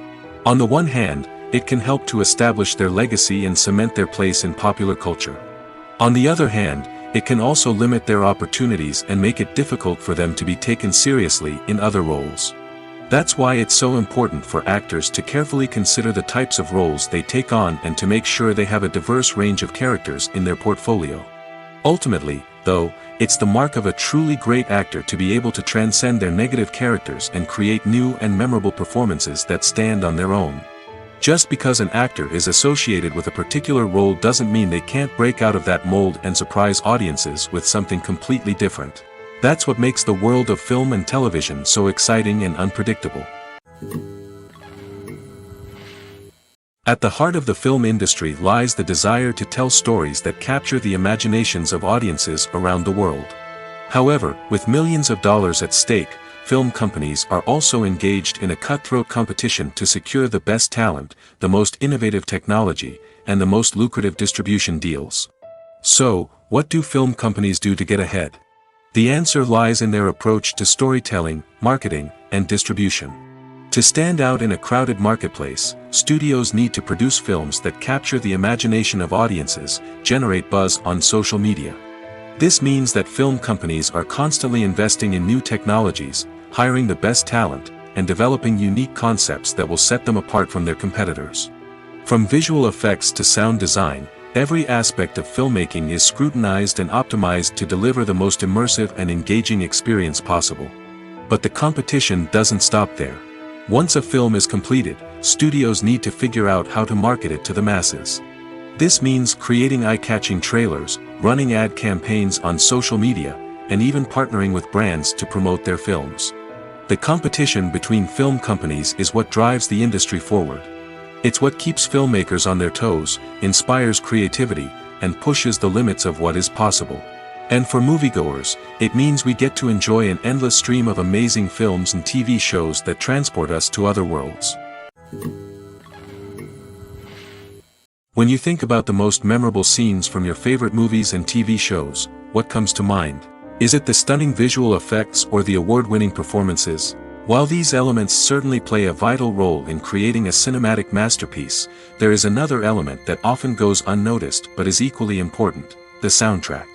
On the one hand, it can help to establish their legacy and cement their place in popular culture. On the other hand, it can also limit their opportunities and make it difficult for them to be taken seriously in other roles. That's why it's so important for actors to carefully consider the types of roles they take on and to make sure they have a diverse range of characters in their portfolio. Ultimately, though, it's the mark of a truly great actor to be able to transcend their negative characters and create new and memorable performances that stand on their own. Just because an actor is associated with a particular role doesn't mean they can't break out of that mold and surprise audiences with something completely different. That's what makes the world of film and television so exciting and unpredictable. At the heart of the film industry lies the desire to tell stories that capture the imaginations of audiences around the world. However, with millions of dollars at stake, film companies are also engaged in a cutthroat competition to secure the best talent, the most innovative technology, and the most lucrative distribution deals. So, what do film companies do to get ahead? The answer lies in their approach to storytelling, marketing, and distribution. To stand out in a crowded marketplace, studios need to produce films that capture the imagination of audiences, generate buzz on social media. This means that film companies are constantly investing in new technologies, hiring the best talent, and developing unique concepts that will set them apart from their competitors. From visual effects to sound design, every aspect of filmmaking is scrutinized and optimized to deliver the most immersive and engaging experience possible. But the competition doesn't stop there. Once a film is completed, studios need to figure out how to market it to the masses. This means creating eye-catching trailers, running ad campaigns on social media, and even partnering with brands to promote their films. The competition between film companies is what drives the industry forward. It's what keeps filmmakers on their toes, inspires creativity, and pushes the limits of what is possible. And for moviegoers, it means we get to enjoy an endless stream of amazing films and TV shows that transport us to other worlds. When you think about the most memorable scenes from your favorite movies and TV shows, what comes to mind? Is it the stunning visual effects or the award-winning performances? While these elements certainly play a vital role in creating a cinematic masterpiece, there is another element that often goes unnoticed but is equally important: the soundtrack.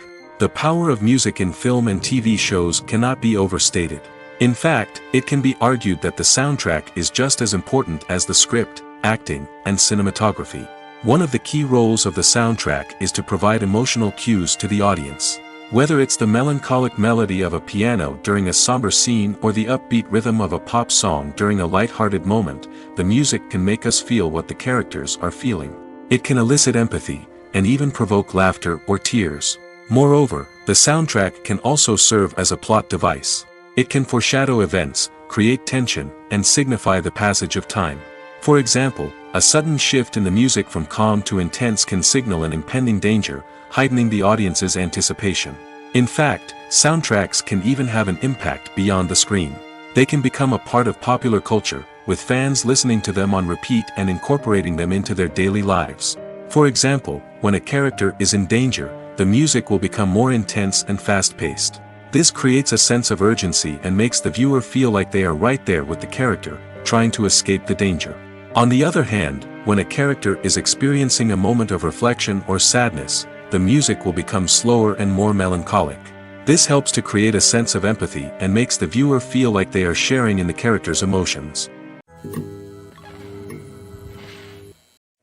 The power of music in film and TV shows cannot be overstated. In fact, it can be argued that the soundtrack is just as important as the script, acting, and cinematography. One of the key roles of the soundtrack is to provide emotional cues to the audience. Whether it's the melancholic melody of a piano during a somber scene or the upbeat rhythm of a pop song during a light-hearted moment, the music can make us feel what the characters are feeling. It can elicit empathy, and even provoke laughter or tears. Moreover, the soundtrack can also serve as a plot device. It can foreshadow events, create tension, and signify the passage of time. For example, a sudden shift in the music from calm to intense can signal an impending danger, heightening the audience's anticipation. In fact, soundtracks can even have an impact beyond the screen. They can become a part of popular culture, with fans listening to them on repeat and incorporating them into their daily lives. For example, when a character is in danger, the music will become more intense and fast-paced. This creates a sense of urgency and makes the viewer feel like they are right there with the character, trying to escape the danger. On the other hand, when a character is experiencing a moment of reflection or sadness, the music will become slower and more melancholic. This helps to create a sense of empathy and makes the viewer feel like they are sharing in the character's emotions.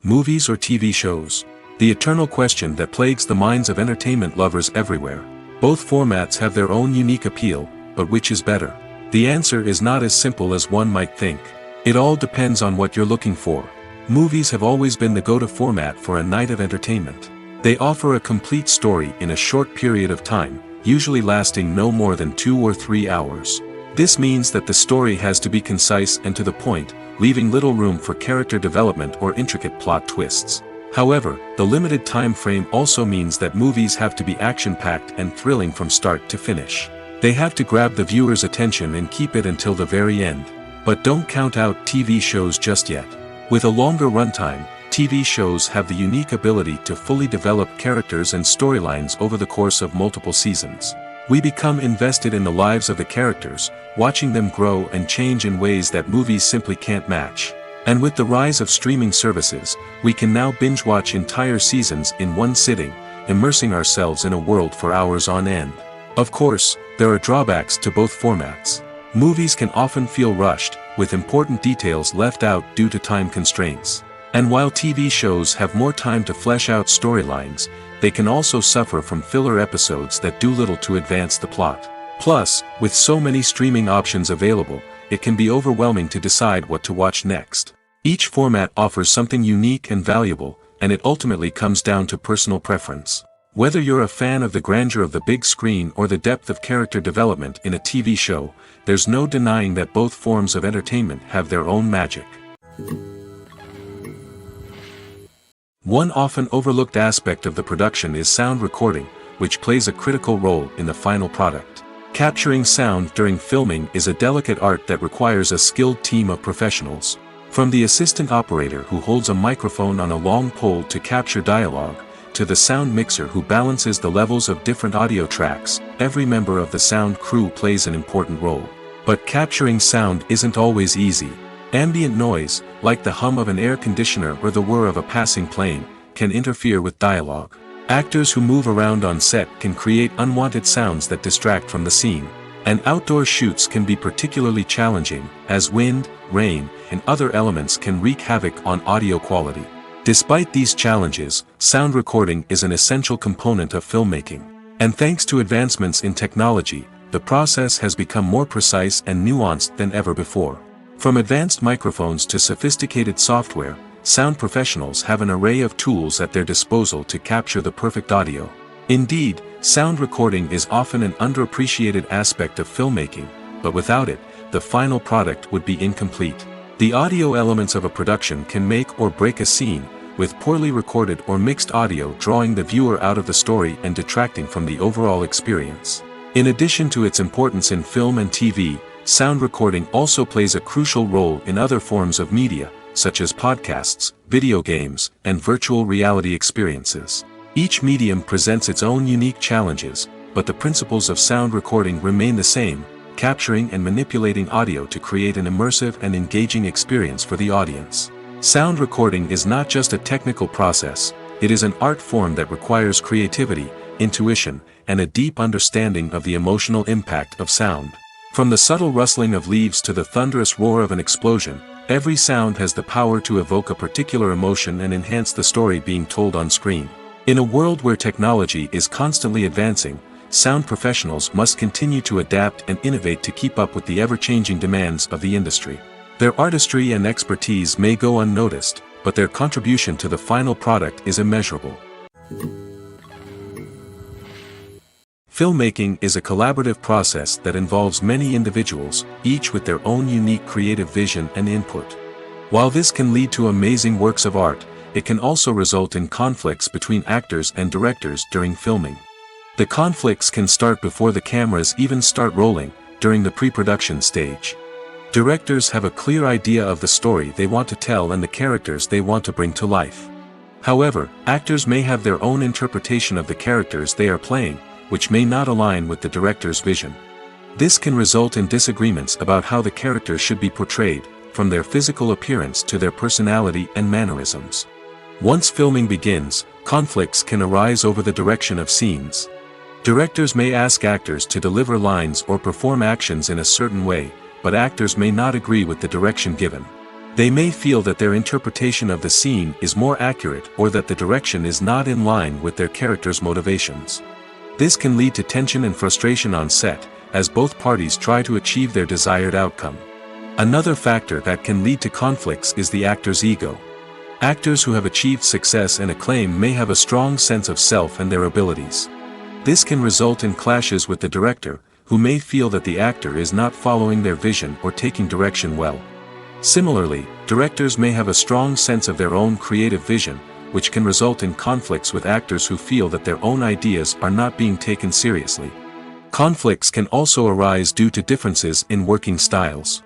Movies or TV shows? The eternal question that plagues the minds of entertainment lovers everywhere. Both formats have their own unique appeal, but which is better? The answer is not as simple as one might think. It all depends on what you're looking for. Movies have always been the go-to format for a night of entertainment. They offer a complete story in a short period of time, usually lasting no more than 2 or 3 hours. This means that the story has to be concise and to the point, leaving little room for character development or intricate plot twists. However, the limited time frame also means that movies have to be action-packed and thrilling from start to finish. They have to grab the viewer's attention and keep it until the very end. But don't count out TV shows just yet. With a longer runtime, TV shows have the unique ability to fully develop characters and storylines over the course of multiple seasons. We become invested in the lives of the characters, watching them grow and change in ways that movies simply can't match. And with the rise of streaming services, we can now binge-watch entire seasons in one sitting, immersing ourselves in a world for hours on end. Of course, there are drawbacks to both formats. Movies can often feel rushed, with important details left out due to time constraints. And while TV shows have more time to flesh out storylines, they can also suffer from filler episodes that do little to advance the plot. Plus, with so many streaming options available, it can be overwhelming to decide what to watch next. Each format offers something unique and valuable, and it ultimately comes down to personal preference. Whether you're a fan of the grandeur of the big screen or the depth of character development in a TV show, there's no denying that both forms of entertainment have their own magic. One often overlooked aspect of the production is sound recording, which plays a critical role in the final product. Capturing sound during filming is a delicate art that requires a skilled team of professionals. From the assistant operator who holds a microphone on a long pole to capture dialogue, to the sound mixer who balances the levels of different audio tracks, every member of the sound crew plays an important role. But capturing sound isn't always easy. Ambient noise, like the hum of an air conditioner or the whir of a passing plane, can interfere with dialogue. Actors who move around on set can create unwanted sounds that distract from the scene. And outdoor shoots can be particularly challenging, as wind, rain, and other elements can wreak havoc on audio quality. Despite these challenges, sound recording is an essential component of filmmaking. And thanks to advancements in technology, the process has become more precise and nuanced than ever before. From advanced microphones to sophisticated software, sound professionals have an array of tools at their disposal to capture the perfect audio. Indeed, sound recording is often an underappreciated aspect of filmmaking, but without it, the final product would be incomplete. The audio elements of a production can make or break a scene, with poorly recorded or mixed audio drawing the viewer out of the story and detracting from the overall experience. In addition to its importance in film and TV, sound recording also plays a crucial role in other forms of media, such as podcasts, video games, and virtual reality experiences. Each medium presents its own unique challenges, but the principles of sound recording remain the same, capturing and manipulating audio to create an immersive and engaging experience for the audience. Sound recording is not just a technical process, it is an art form that requires creativity, intuition, and a deep understanding of the emotional impact of sound. From the subtle rustling of leaves to the thunderous roar of an explosion, every sound has the power to evoke a particular emotion and enhance the story being told on screen. In a world where technology is constantly advancing, sound professionals must continue to adapt and innovate to keep up with the ever-changing demands of the industry. Their artistry and expertise may go unnoticed, but their contribution to the final product is immeasurable. Filmmaking is a collaborative process that involves many individuals, each with their own unique creative vision and input. While this can lead to amazing works of art, it can also result in conflicts between actors and directors during filming. The conflicts can start before the cameras even start rolling, during the pre-production stage. Directors have a clear idea of the story they want to tell and the characters they want to bring to life. However, actors may have their own interpretation of the characters they are playing, which may not align with the director's vision. This can result in disagreements about how the characters should be portrayed, from their physical appearance to their personality and mannerisms. Once filming begins, conflicts can arise over the direction of scenes. Directors may ask actors to deliver lines or perform actions in a certain way, but actors may not agree with the direction given. They may feel that their interpretation of the scene is more accurate or that the direction is not in line with their character's motivations. This can lead to tension and frustration on set, as both parties try to achieve their desired outcome. Another factor that can lead to conflicts is the actor's ego. Actors who have achieved success and acclaim may have a strong sense of self and their abilities. This can result in clashes with the director, who may feel that the actor is not following their vision or taking direction well. Similarly, directors may have a strong sense of their own creative vision, which can result in conflicts with actors who feel that their own ideas are not being taken seriously. Conflicts can also arise due to differences in working styles.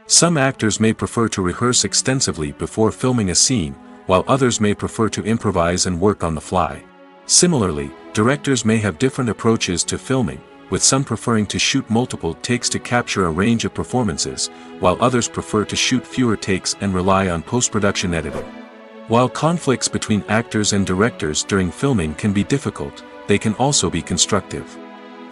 Some actors may prefer to rehearse extensively before filming a scene, while others may prefer to improvise and work on the fly. Similarly, directors may have different approaches to filming, with some preferring to shoot multiple takes to capture a range of performances, while others prefer to shoot fewer takes and rely on post-production editing. While conflicts between actors and directors during filming can be difficult, they can also be constructive.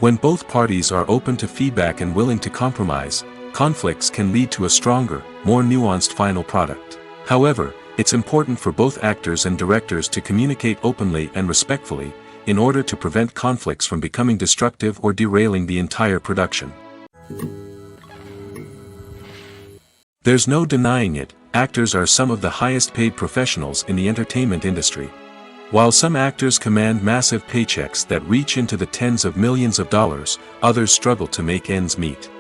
When both parties are open to feedback and willing to compromise, conflicts can lead to a stronger, more nuanced final product. However, it's important for both actors and directors to communicate openly and respectfully, in order to prevent conflicts from becoming destructive or derailing the entire production. There's no denying it, actors are some of the highest paid professionals in the entertainment industry. While some actors command massive paychecks that reach into the tens of millions of dollars, others struggle to make ends meet.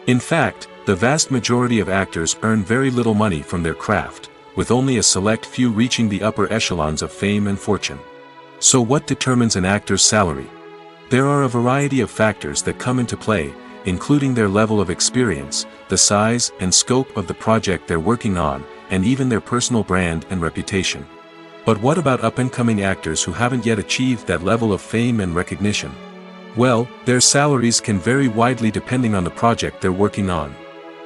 In fact, the vast majority of actors earn very little money from their craft, with only a select few reaching the upper echelons of fame and fortune. So what determines an actor's salary? There are a variety of factors that come into play, including their level of experience, the size and scope of the project they're working on, and even their personal brand and reputation. But what about up-and-coming actors who haven't yet achieved that level of fame and recognition? Well, their salaries can vary widely depending on the project they're working on.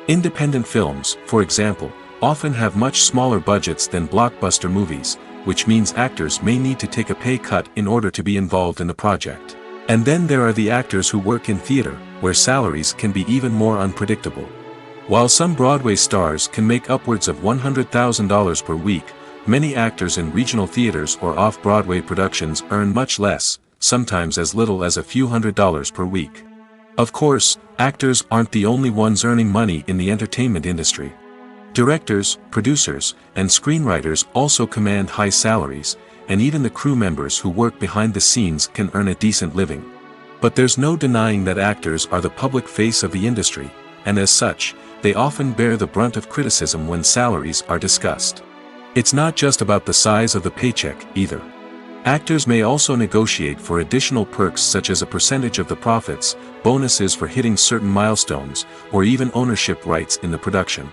Independent films, for example, often have much smaller budgets than blockbuster movies, which means actors may need to take a pay cut in order to be involved in the project. And then there are the actors who work in theater, where salaries can be even more unpredictable. While some Broadway stars can make upwards of $100,000 per week, many actors in regional theaters or off-Broadway productions earn much less, sometimes as little as a few $100s per week. Of course, actors aren't the only ones earning money in the entertainment industry. Directors, producers, and screenwriters also command high salaries, and even the crew members who work behind the scenes can earn a decent living. But there's no denying that actors are the public face of the industry, and as such, they often bear the brunt of criticism when salaries are discussed. It's not just about the size of the paycheck, either. Actors may also negotiate for additional perks such as a percentage of the profits, bonuses for hitting certain milestones, or even ownership rights in the production.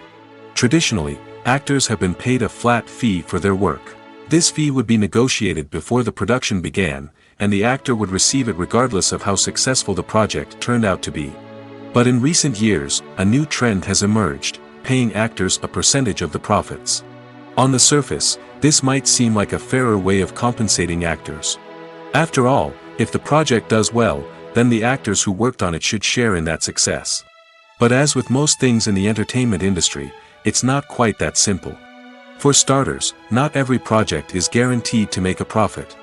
Traditionally, actors have been paid a flat fee for their work. This fee would be negotiated before the production began, and the actor would receive it regardless of how successful the project turned out to be. But in recent years, a new trend has emerged, paying actors a percentage of the profits. On the surface, this might seem like a fairer way of compensating actors. After all, if the project does well, then the actors who worked on it should share in that success. But as with most things in the entertainment industry, it's not quite that simple. For starters, not every project is guaranteed to make a profit.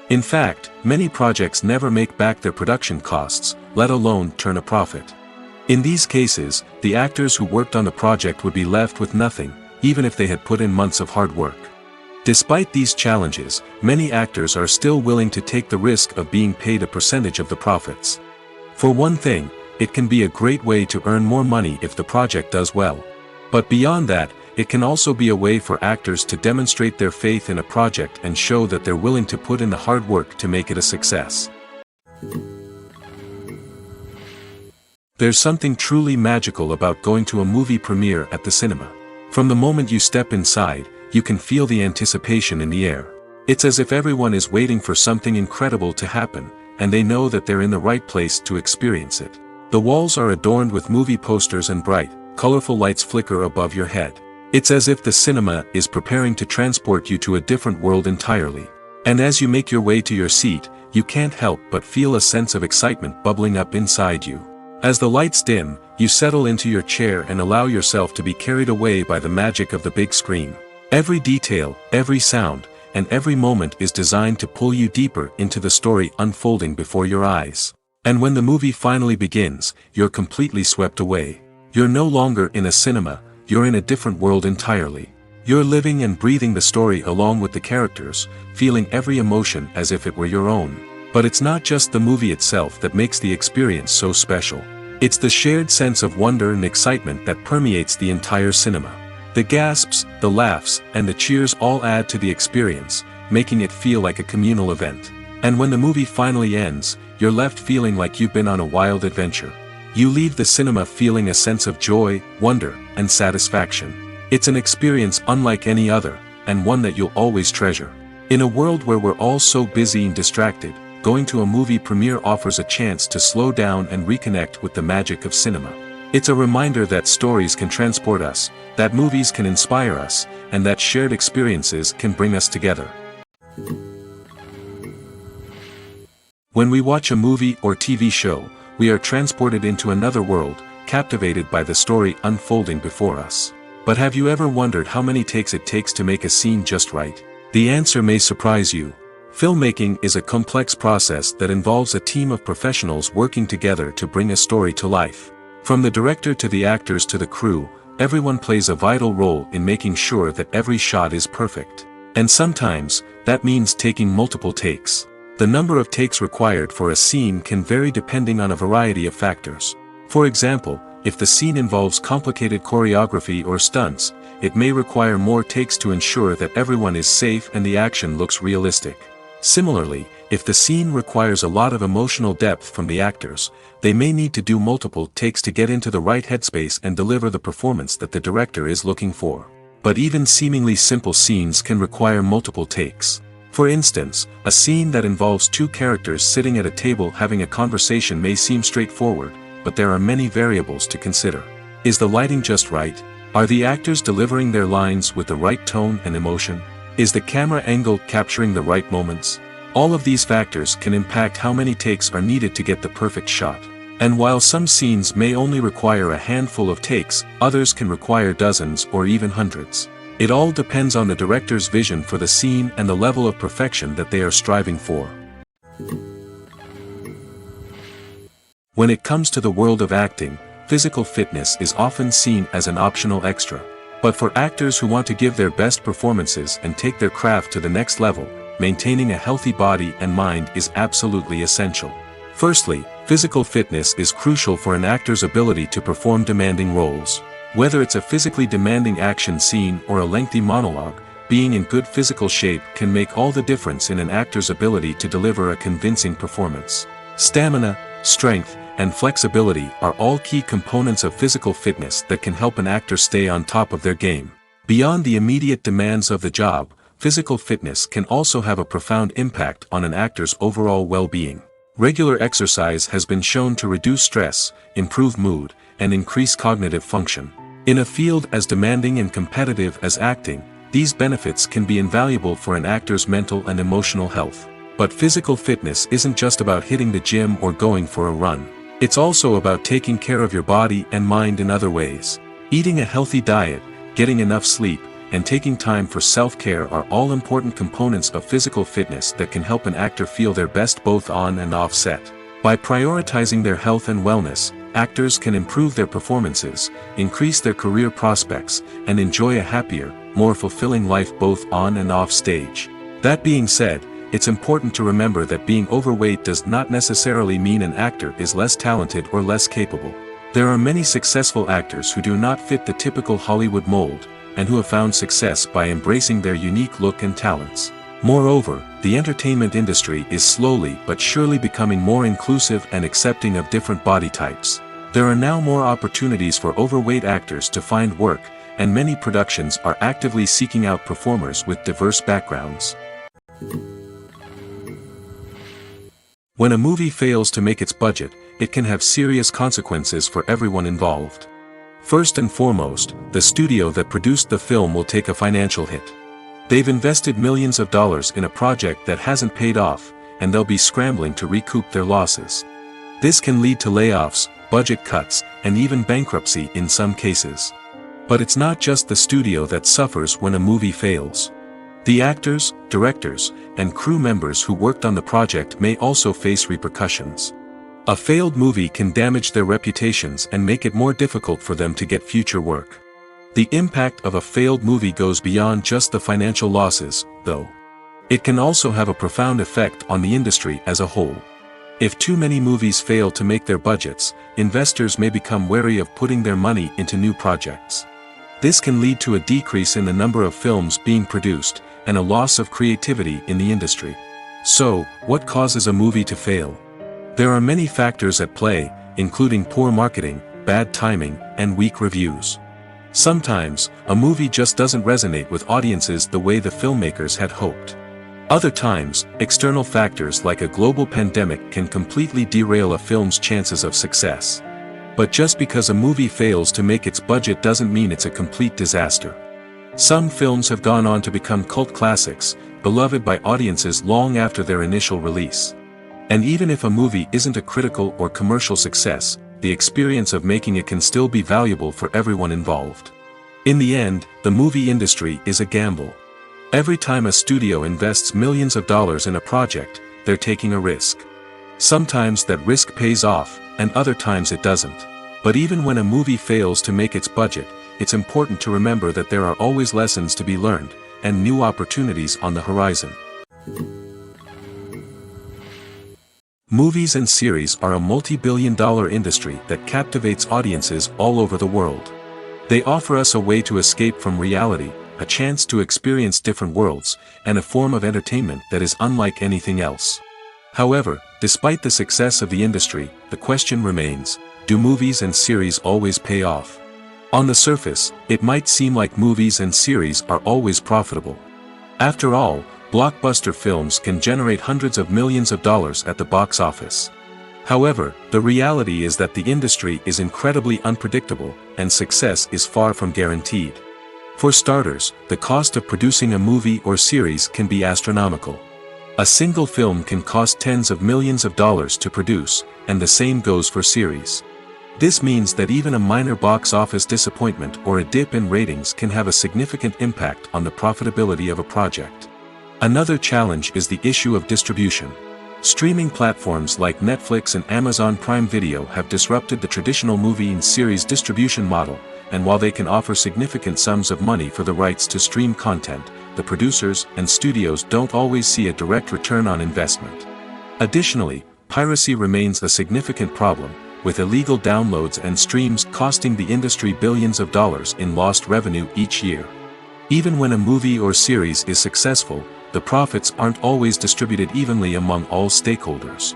In fact, many projects never make back their production costs, let alone turn a profit. In these cases, the actors who worked on the project would be left with nothing, even if they had put in months of hard work. Despite these challenges, many actors are still willing to take the risk of being paid a percentage of the profits. For one thing, it can be a great way to earn more money if the project does well. But beyond that, it can also be a way for actors to demonstrate their faith in a project and show that they're willing to put in the hard work to make it a success. There's something truly magical about going to a movie premiere at the cinema. From the moment you step inside, you can feel the anticipation in the air. It's as if everyone is waiting for something incredible to happen, and they know that they're in the right place to experience it. The walls are adorned with movie posters and bright, colorful lights flicker above your head. It's as if the cinema is preparing to transport you to a different world entirely. And as you make your way to your seat, you can't help but feel a sense of excitement bubbling up inside you. As the lights dim, you settle into your chair and allow yourself to be carried away by the magic of the big screen. Every detail, every sound, and every moment is designed to pull you deeper into the story unfolding before your eyes. And when the movie finally begins, you're completely swept away. You're no longer in a cinema, you're in a different world entirely. You're living and breathing the story along with the characters, feeling every emotion as if it were your own. But it's not just the movie itself that makes the experience so special. It's the shared sense of wonder and excitement that permeates the entire cinema. The gasps, the laughs, and the cheers all add to the experience, making it feel like a communal event. And when the movie finally ends, you're left feeling like you've been on a wild adventure. You leave the cinema feeling a sense of joy, wonder, and satisfaction. It's an experience unlike any other, and one that you'll always treasure. In a world where we're all so busy and distracted, going to a movie premiere offers a chance to slow down and reconnect with the magic of cinema. It's a reminder that stories can transport us, that movies can inspire us, and that shared experiences can bring us together. When we watch a movie or TV show, we are transported into another world, captivated by the story unfolding before us. But have you ever wondered how many takes it takes to make a scene just right? The answer may surprise you. Filmmaking is a complex process that involves a team of professionals working together to bring a story to life. From the director to the actors to the crew, everyone plays a vital role in making sure that every shot is perfect. And sometimes, that means taking multiple takes. The number of takes required for a scene can vary depending on a variety of factors. For example, if the scene involves complicated choreography or stunts, it may require more takes to ensure that everyone is safe and the action looks realistic. Similarly, if the scene requires a lot of emotional depth from the actors, they may need to do multiple takes to get into the right headspace and deliver the performance that the director is looking for. But even seemingly simple scenes can require multiple takes. For instance, a scene that involves two characters sitting at a table having a conversation may seem straightforward, but there are many variables to consider. Is the lighting just right? Are the actors delivering their lines with the right tone and emotion? Is the camera angle capturing the right moments? All of these factors can impact how many takes are needed to get the perfect shot. And while some scenes may only require a handful of takes, others can require dozens or even hundreds. It all depends on the director's vision for the scene and the level of perfection that they are striving for. When it comes to the world of acting, physical fitness is often seen as an optional extra. But for actors who want to give their best performances and take their craft to the next level, maintaining a healthy body and mind is absolutely essential. Firstly, physical fitness is crucial for an actor's ability to perform demanding roles. Whether it's a physically demanding action scene or a lengthy monologue, being in good physical shape can make all the difference in an actor's ability to deliver a convincing performance. Stamina, strength, and flexibility are all key components of physical fitness that can help an actor stay on top of their game. Beyond the immediate demands of the job, physical fitness can also have a profound impact on an actor's overall well-being. Regular exercise has been shown to reduce stress, improve mood, and increase cognitive function. In a field as demanding and competitive as acting, these benefits can be invaluable for an actor's mental and emotional health. But physical fitness isn't just about hitting the gym or going for a run. It's also about taking care of your body and mind in other ways. Eating a healthy diet, getting enough sleep, and taking time for self-care are all important components of physical fitness that can help an actor feel their best both on and off set. By prioritizing their health and wellness, actors can improve their performances, increase their career prospects, and enjoy a happier, more fulfilling life both on and off stage. That being said, it's important to remember that being overweight does not necessarily mean an actor is less talented or less capable. There are many successful actors who do not fit the typical Hollywood mold, and who have found success by embracing their unique look and talents. Moreover, the entertainment industry is slowly but surely becoming more inclusive and accepting of different body types. There are now more opportunities for overweight actors to find work, and many productions are actively seeking out performers with diverse backgrounds. When a movie fails to make its budget, it can have serious consequences for everyone involved. First and foremost, the studio that produced the film will take a financial hit. They've invested millions of dollars in a project that hasn't paid off, and they'll be scrambling to recoup their losses. This can lead to layoffs, budget cuts, and even bankruptcy in some cases. But it's not just the studio that suffers when a movie fails. The actors, directors, and crew members who worked on the project may also face repercussions. A failed movie can damage their reputations and make it more difficult for them to get future work. The impact of a failed movie goes beyond just the financial losses, though. It can also have a profound effect on the industry as a whole. If too many movies fail to make their budgets, investors may become wary of putting their money into new projects. This can lead to a decrease in the number of films being produced, and a loss of creativity in the industry. So, what causes a movie to fail? There are many factors at play, including poor marketing, bad timing, and weak reviews. Sometimes, a movie just doesn't resonate with audiences the way the filmmakers had hoped. Other times, external factors like a global pandemic can completely derail a film's chances of success. But just because a movie fails to make its budget doesn't mean it's a complete disaster. Some films have gone on to become cult classics, beloved by audiences long after their initial release. And even if a movie isn't a critical or commercial success, the experience of making it can still be valuable for everyone involved. In the end, the movie industry is a gamble. Every time a studio invests millions of dollars in a project, they're taking a risk. Sometimes that risk pays off, and other times it doesn't. But even when a movie fails to make its budget, it's important to remember that there are always lessons to be learned, and new opportunities on the horizon. Movies and series are a multi-billion-dollar industry that captivates audiences all over the world. They offer us a way to escape from reality, a chance to experience different worlds, and a form of entertainment that is unlike anything else. However, despite the success of the industry, the question remains, do movies and series always pay off? On the surface, it might seem like movies and series are always profitable. After all, blockbuster films can generate hundreds of millions of dollars at the box office. However, the reality is that the industry is incredibly unpredictable, and success is far from guaranteed. For starters, the cost of producing a movie or series can be astronomical. A single film can cost tens of millions of dollars to produce, and the same goes for series. This means that even a minor box office disappointment or a dip in ratings can have a significant impact on the profitability of a project. Another challenge is the issue of distribution. Streaming platforms like Netflix and Amazon Prime Video have disrupted the traditional movie and series distribution model, and while they can offer significant sums of money for the rights to stream content, the producers and studios don't always see a direct return on investment. Additionally, piracy remains a significant problem, with illegal downloads and streams costing the industry billions of dollars in lost revenue each year. Even when a movie or series is successful, the profits aren't always distributed evenly among all stakeholders.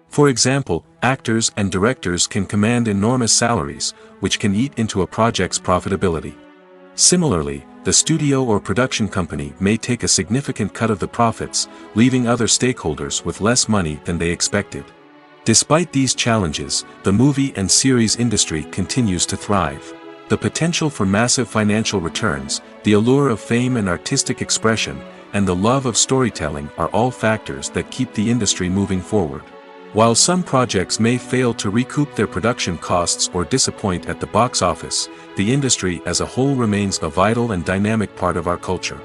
For example, actors and directors can command enormous salaries, which can eat into a project's profitability. Similarly, the studio or production company may take a significant cut of the profits, leaving other stakeholders with less money than they expected. Despite these challenges, the movie and series industry continues to thrive. The potential for massive financial returns, the allure of fame and artistic expression, and the love of storytelling are all factors that keep the industry moving forward. While some projects may fail to recoup their production costs or disappoint at the box office, the industry as a whole remains a vital and dynamic part of our culture.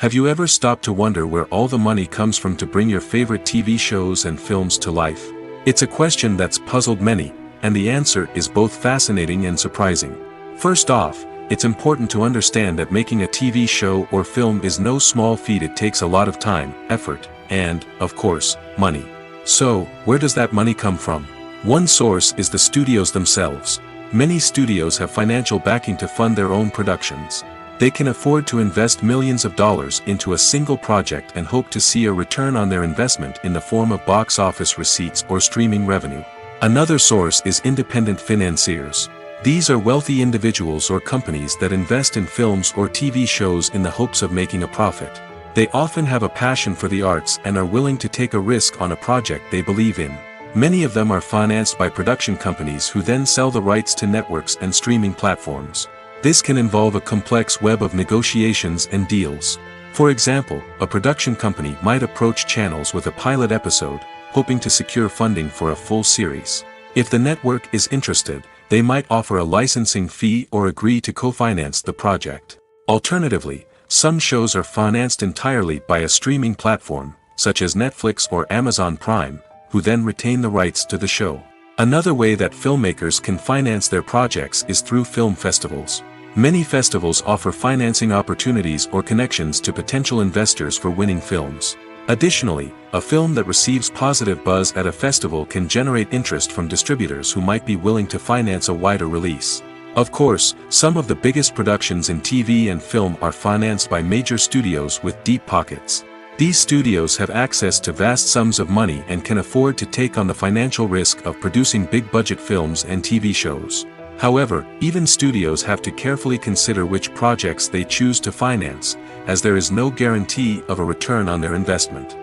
Have you ever stopped to wonder where all the money comes from to bring your favorite TV shows and films to life? It's a question that's puzzled many, and the answer is both fascinating and surprising. First off, it's important to understand that making a TV show or film is no small feat. It takes a lot of time, effort, and, of course, money. So, where does that money come from? One source is the studios themselves. Many studios have financial backing to fund their own productions. They can afford to invest millions of dollars into a single project and hope to see a return on their investment in the form of box office receipts or streaming revenue. Another source is independent financiers. These are wealthy individuals or companies that invest in films or TV shows in the hopes of making a profit. They often have a passion for the arts and are willing to take a risk on a project they believe in. Many of them are financed by production companies who then sell the rights to networks and streaming platforms. This can involve a complex web of negotiations and deals. For example, a production company might approach channels with a pilot episode, hoping to secure funding for a full series. If the network is interested, they might offer a licensing fee or agree to co-finance the project. Alternatively, some shows are financed entirely by a streaming platform, such as Netflix or Amazon Prime, who then retain the rights to the show. Another way that filmmakers can finance their projects is through film festivals. Many festivals offer financing opportunities or connections to potential investors for winning films. Additionally, a film that receives positive buzz at a festival can generate interest from distributors who might be willing to finance a wider release. Of course, some of the biggest productions in TV and film are financed by major studios with deep pockets. These studios have access to vast sums of money and can afford to take on the financial risk of producing big-budget films and TV shows. However, even studios have to carefully consider which projects they choose to finance, as there is no guarantee of a return on their investment.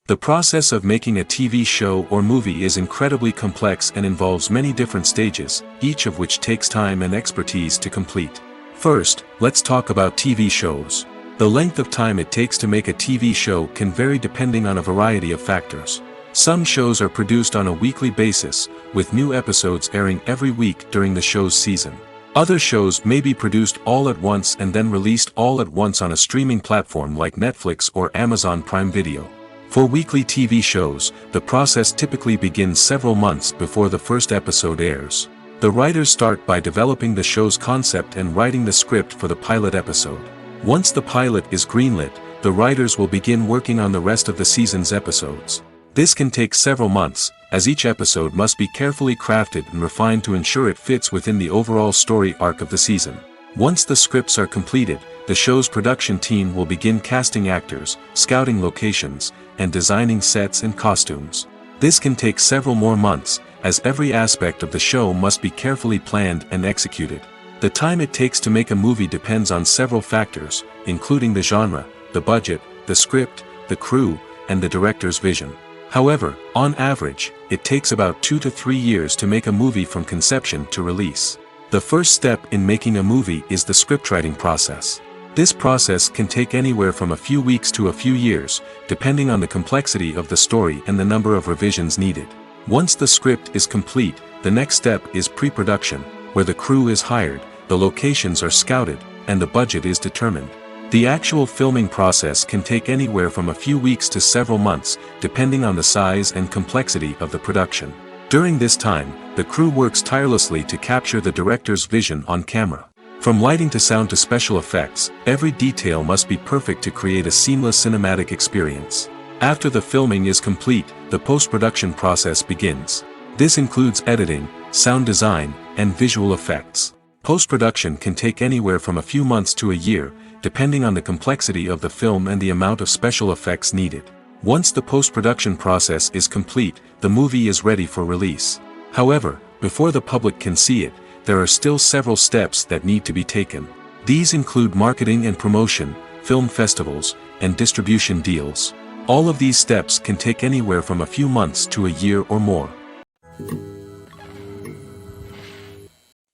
The process of making a TV show or movie is incredibly complex and involves many different stages, each of which takes time and expertise to complete. First, let's talk about TV shows. The length of time it takes to make a TV show can vary depending on a variety of factors. Some shows are produced on a weekly basis, with new episodes airing every week during the show's season. Other shows may be produced all at once and then released all at once on a streaming platform like Netflix or Amazon Prime Video. For weekly TV shows, the process typically begins several months before the first episode airs. The writers start by developing the show's concept and writing the script for the pilot episode. Once the pilot is greenlit, the writers will begin working on the rest of the season's episodes. This can take several months, as each episode must be carefully crafted and refined to ensure it fits within the overall story arc of the season. Once the scripts are completed, the show's production team will begin casting actors, scouting locations, and designing sets and costumes. This can take several more months, as every aspect of the show must be carefully planned and executed. The time it takes to make a movie depends on several factors, including the genre, the budget, the script, the crew, and the director's vision. However, on average, it takes about 2 to 3 years to make a movie from conception to release. The first step in making a movie is the scriptwriting process. This process can take anywhere from a few weeks to a few years, depending on the complexity of the story and the number of revisions needed. Once the script is complete, the next step is pre-production, where the crew is hired, the locations are scouted, and the budget is determined. The actual filming process can take anywhere from a few weeks to several months, depending on the size and complexity of the production. During this time, the crew works tirelessly to capture the director's vision on camera. From lighting to sound to special effects, every detail must be perfect to create a seamless cinematic experience. After the filming is complete, the post-production process begins. This includes editing, sound design, and visual effects. Post-production can take anywhere from a few months to a year, depending on the complexity of the film and the amount of special effects needed. Once the post-production process is complete, the movie is ready for release. However, before the public can see it, there are still several steps that need to be taken. These include marketing and promotion, film festivals, and distribution deals. All of these steps can take anywhere from a few months to a year or more.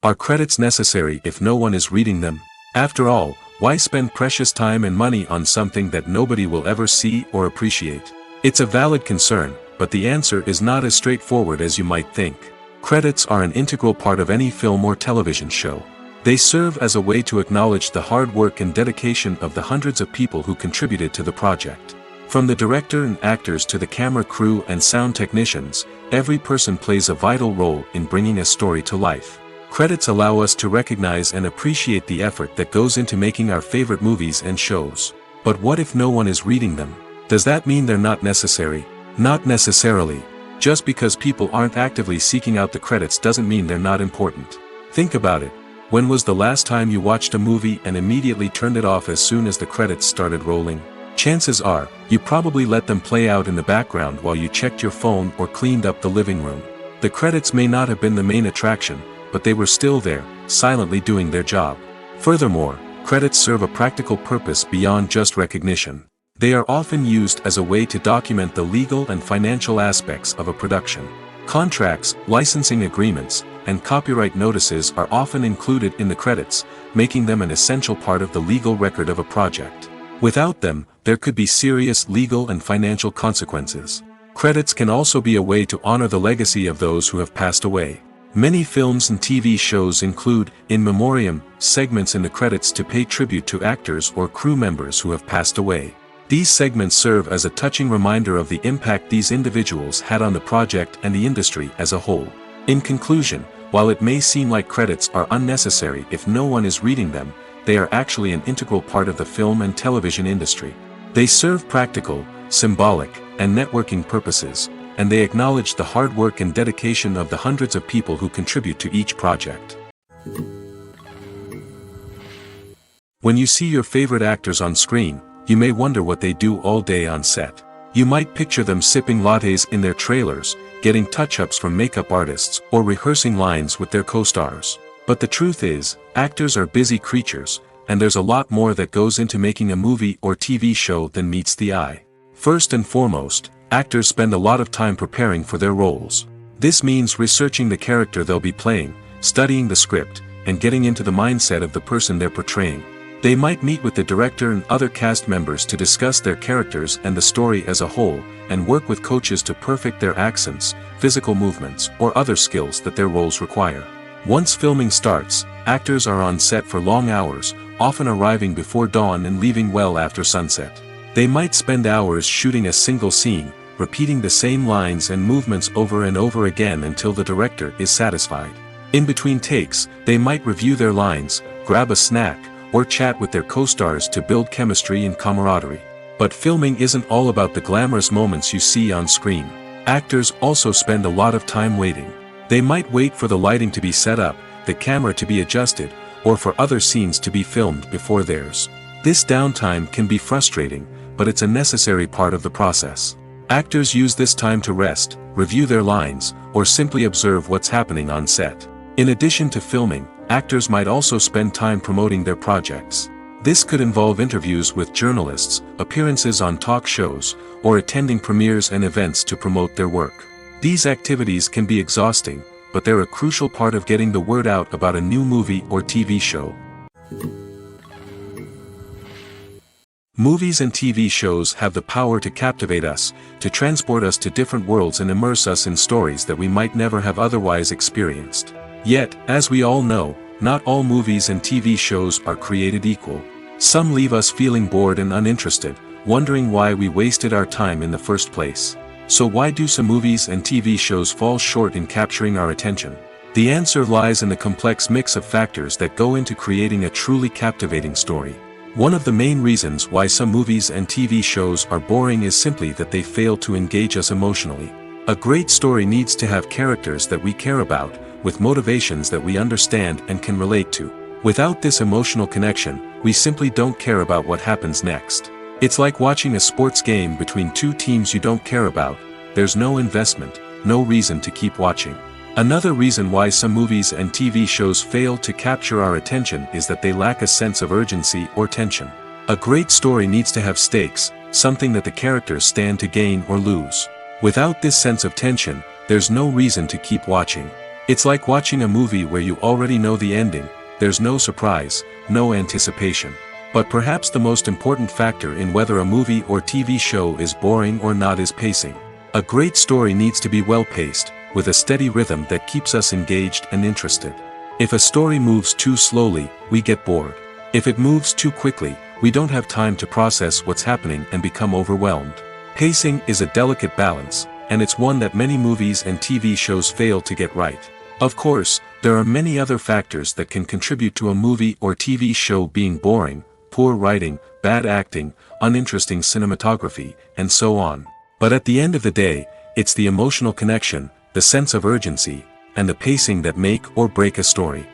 Are credits necessary if no one is reading them? After all, why spend precious time and money on something that nobody will ever see or appreciate? It's a valid concern, but the answer is not as straightforward as you might think. Credits are an integral part of any film or television show. They serve as a way to acknowledge the hard work and dedication of the hundreds of people who contributed to the project. From the director and actors to the camera crew and sound technicians, every person plays a vital role in bringing a story to life. Credits allow us to recognize and appreciate the effort that goes into making our favorite movies and shows. But what if no one is reading them? Does that mean they're not necessary? Not necessarily. Just because people aren't actively seeking out the credits doesn't mean they're not important. Think about it. When was the last time you watched a movie and immediately turned it off as soon as the credits started rolling? Chances are, you probably let them play out in the background while you checked your phone or cleaned up the living room. The credits may not have been the main attraction, but they were still there, silently doing their job. Furthermore, credits serve a practical purpose beyond just recognition. They are often used as a way to document the legal and financial aspects of a production. Contracts, licensing agreements, and copyright notices are often included in the credits, making them an essential part of the legal record of a project. Without them, there could be serious legal and financial consequences. Credits can also be a way to honor the legacy of those who have passed away. Many films and TV shows include, in memoriam, segments in the credits to pay tribute to actors or crew members who have passed away. These segments serve as a touching reminder of the impact these individuals had on the project and the industry as a whole. In conclusion, while it may seem like credits are unnecessary if no one is reading them, they are actually an integral part of the film and television industry. They serve practical, symbolic, and networking purposes, and they acknowledge the hard work and dedication of the hundreds of people who contribute to each project. When you see your favorite actors on screen, you may wonder what they do all day on set. You might picture them sipping lattes in their trailers, getting touch-ups from makeup artists, or rehearsing lines with their co-stars. But the truth is, actors are busy creatures, and there's a lot more that goes into making a movie or TV show than meets the eye. First and foremost, actors spend a lot of time preparing for their roles. This means researching the character they'll be playing, studying the script, and getting into the mindset of the person they're portraying. They might meet with the director and other cast members to discuss their characters and the story as a whole, and work with coaches to perfect their accents, physical movements, or other skills that their roles require. Once filming starts, actors are on set for long hours, often arriving before dawn and leaving well after sunset. They might spend hours shooting a single scene, repeating the same lines and movements over and over again until the director is satisfied. In between takes, they might review their lines, grab a snack, or chat with their co-stars to build chemistry and camaraderie. But filming isn't all about the glamorous moments you see on screen. Actors also spend a lot of time waiting. They might wait for the lighting to be set up, the camera to be adjusted, or for other scenes to be filmed before theirs. This downtime can be frustrating, but it's a necessary part of the process. Actors use this time to rest, review their lines, or simply observe what's happening on set. In addition to filming, actors might also spend time promoting their projects. This could involve interviews with journalists, appearances on talk shows, or attending premieres and events to promote their work. These activities can be exhausting, but they're a crucial part of getting the word out about a new movie or TV show. Movies and TV shows have the power to captivate us, to transport us to different worlds and immerse us in stories that we might never have otherwise experienced. Yet, as we all know, not all movies and TV shows are created equal. Some leave us feeling bored and uninterested, wondering why we wasted our time in the first place. So why do some movies and TV shows fall short in capturing our attention? The answer lies in the complex mix of factors that go into creating a truly captivating story. One of the main reasons why some movies and TV shows are boring is simply that they fail to engage us emotionally. A great story needs to have characters that we care about, with motivations that we understand and can relate to. Without this emotional connection, we simply don't care about what happens next. It's like watching a sports game between two teams you don't care about. There's no investment, no reason to keep watching. Another reason why some movies and TV shows fail to capture our attention is that they lack a sense of urgency or tension. A great story needs to have stakes, something that the characters stand to gain or lose. Without this sense of tension, there's no reason to keep watching. It's like watching a movie where you already know the ending. There's no surprise, no anticipation. But perhaps the most important factor in whether a movie or TV show is boring or not is pacing. A great story needs to be well-paced, with a steady rhythm that keeps us engaged and interested. If a story moves too slowly, we get bored. If it moves too quickly, we don't have time to process what's happening and become overwhelmed. Pacing is a delicate balance, and it's one that many movies and TV shows fail to get right. Of course, there are many other factors that can contribute to a movie or TV show being boring: poor writing, bad acting, uninteresting cinematography, and so on. But at the end of the day, it's the emotional connection, the sense of urgency, and the pacing that make or break a story.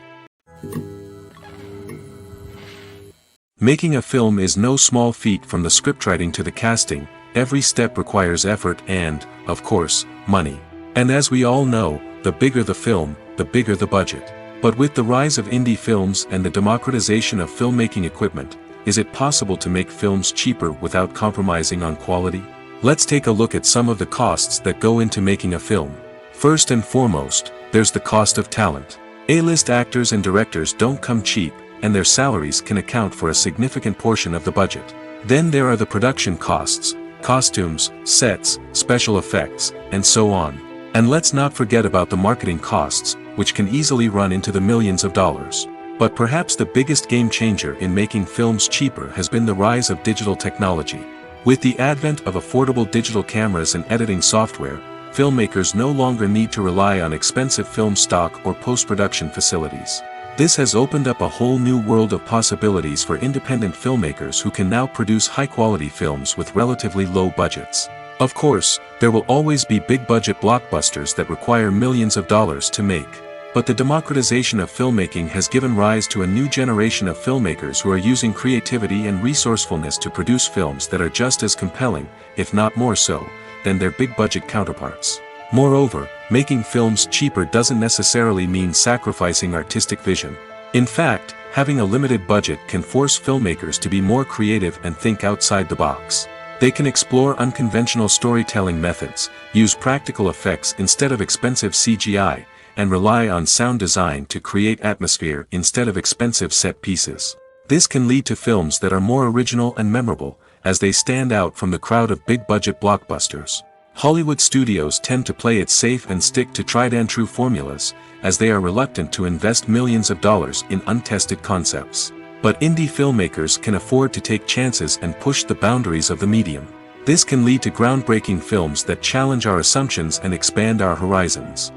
Making a film is no small feat. From the scriptwriting to the casting, every step requires effort and, of course, money. And as we all know, the bigger the film, the bigger the budget. But with the rise of indie films and the democratization of filmmaking equipment, is it possible to make films cheaper without compromising on quality? Let's take a look at some of the costs that go into making a film. First and foremost, there's the cost of talent. A-list actors and directors don't come cheap, and their salaries can account for a significant portion of the budget. Then there are the production costs: costumes, sets, special effects, and so on. And let's not forget about the marketing costs, which can easily run into the millions of dollars. But perhaps the biggest game changer in making films cheaper has been the rise of digital technology. With the advent of affordable digital cameras and editing software, filmmakers no longer need to rely on expensive film stock or post-production facilities. This has opened up a whole new world of possibilities for independent filmmakers who can now produce high-quality films with relatively low budgets. Of course, there will always be big-budget blockbusters that require millions of dollars to make. But the democratization of filmmaking has given rise to a new generation of filmmakers who are using creativity and resourcefulness to produce films that are just as compelling, if not more so, than their big-budget counterparts. Moreover, making films cheaper doesn't necessarily mean sacrificing artistic vision. In fact, having a limited budget can force filmmakers to be more creative and think outside the box. They can explore unconventional storytelling methods, use practical effects instead of expensive CGI, and rely on sound design to create atmosphere instead of expensive set pieces. This can lead to films that are more original and memorable, as they stand out from the crowd of big-budget blockbusters. Hollywood studios tend to play it safe and stick to tried-and-true formulas, as they are reluctant to invest millions of dollars in untested concepts. But indie filmmakers can afford to take chances and push the boundaries of the medium. This can lead to groundbreaking films that challenge our assumptions and expand our horizons.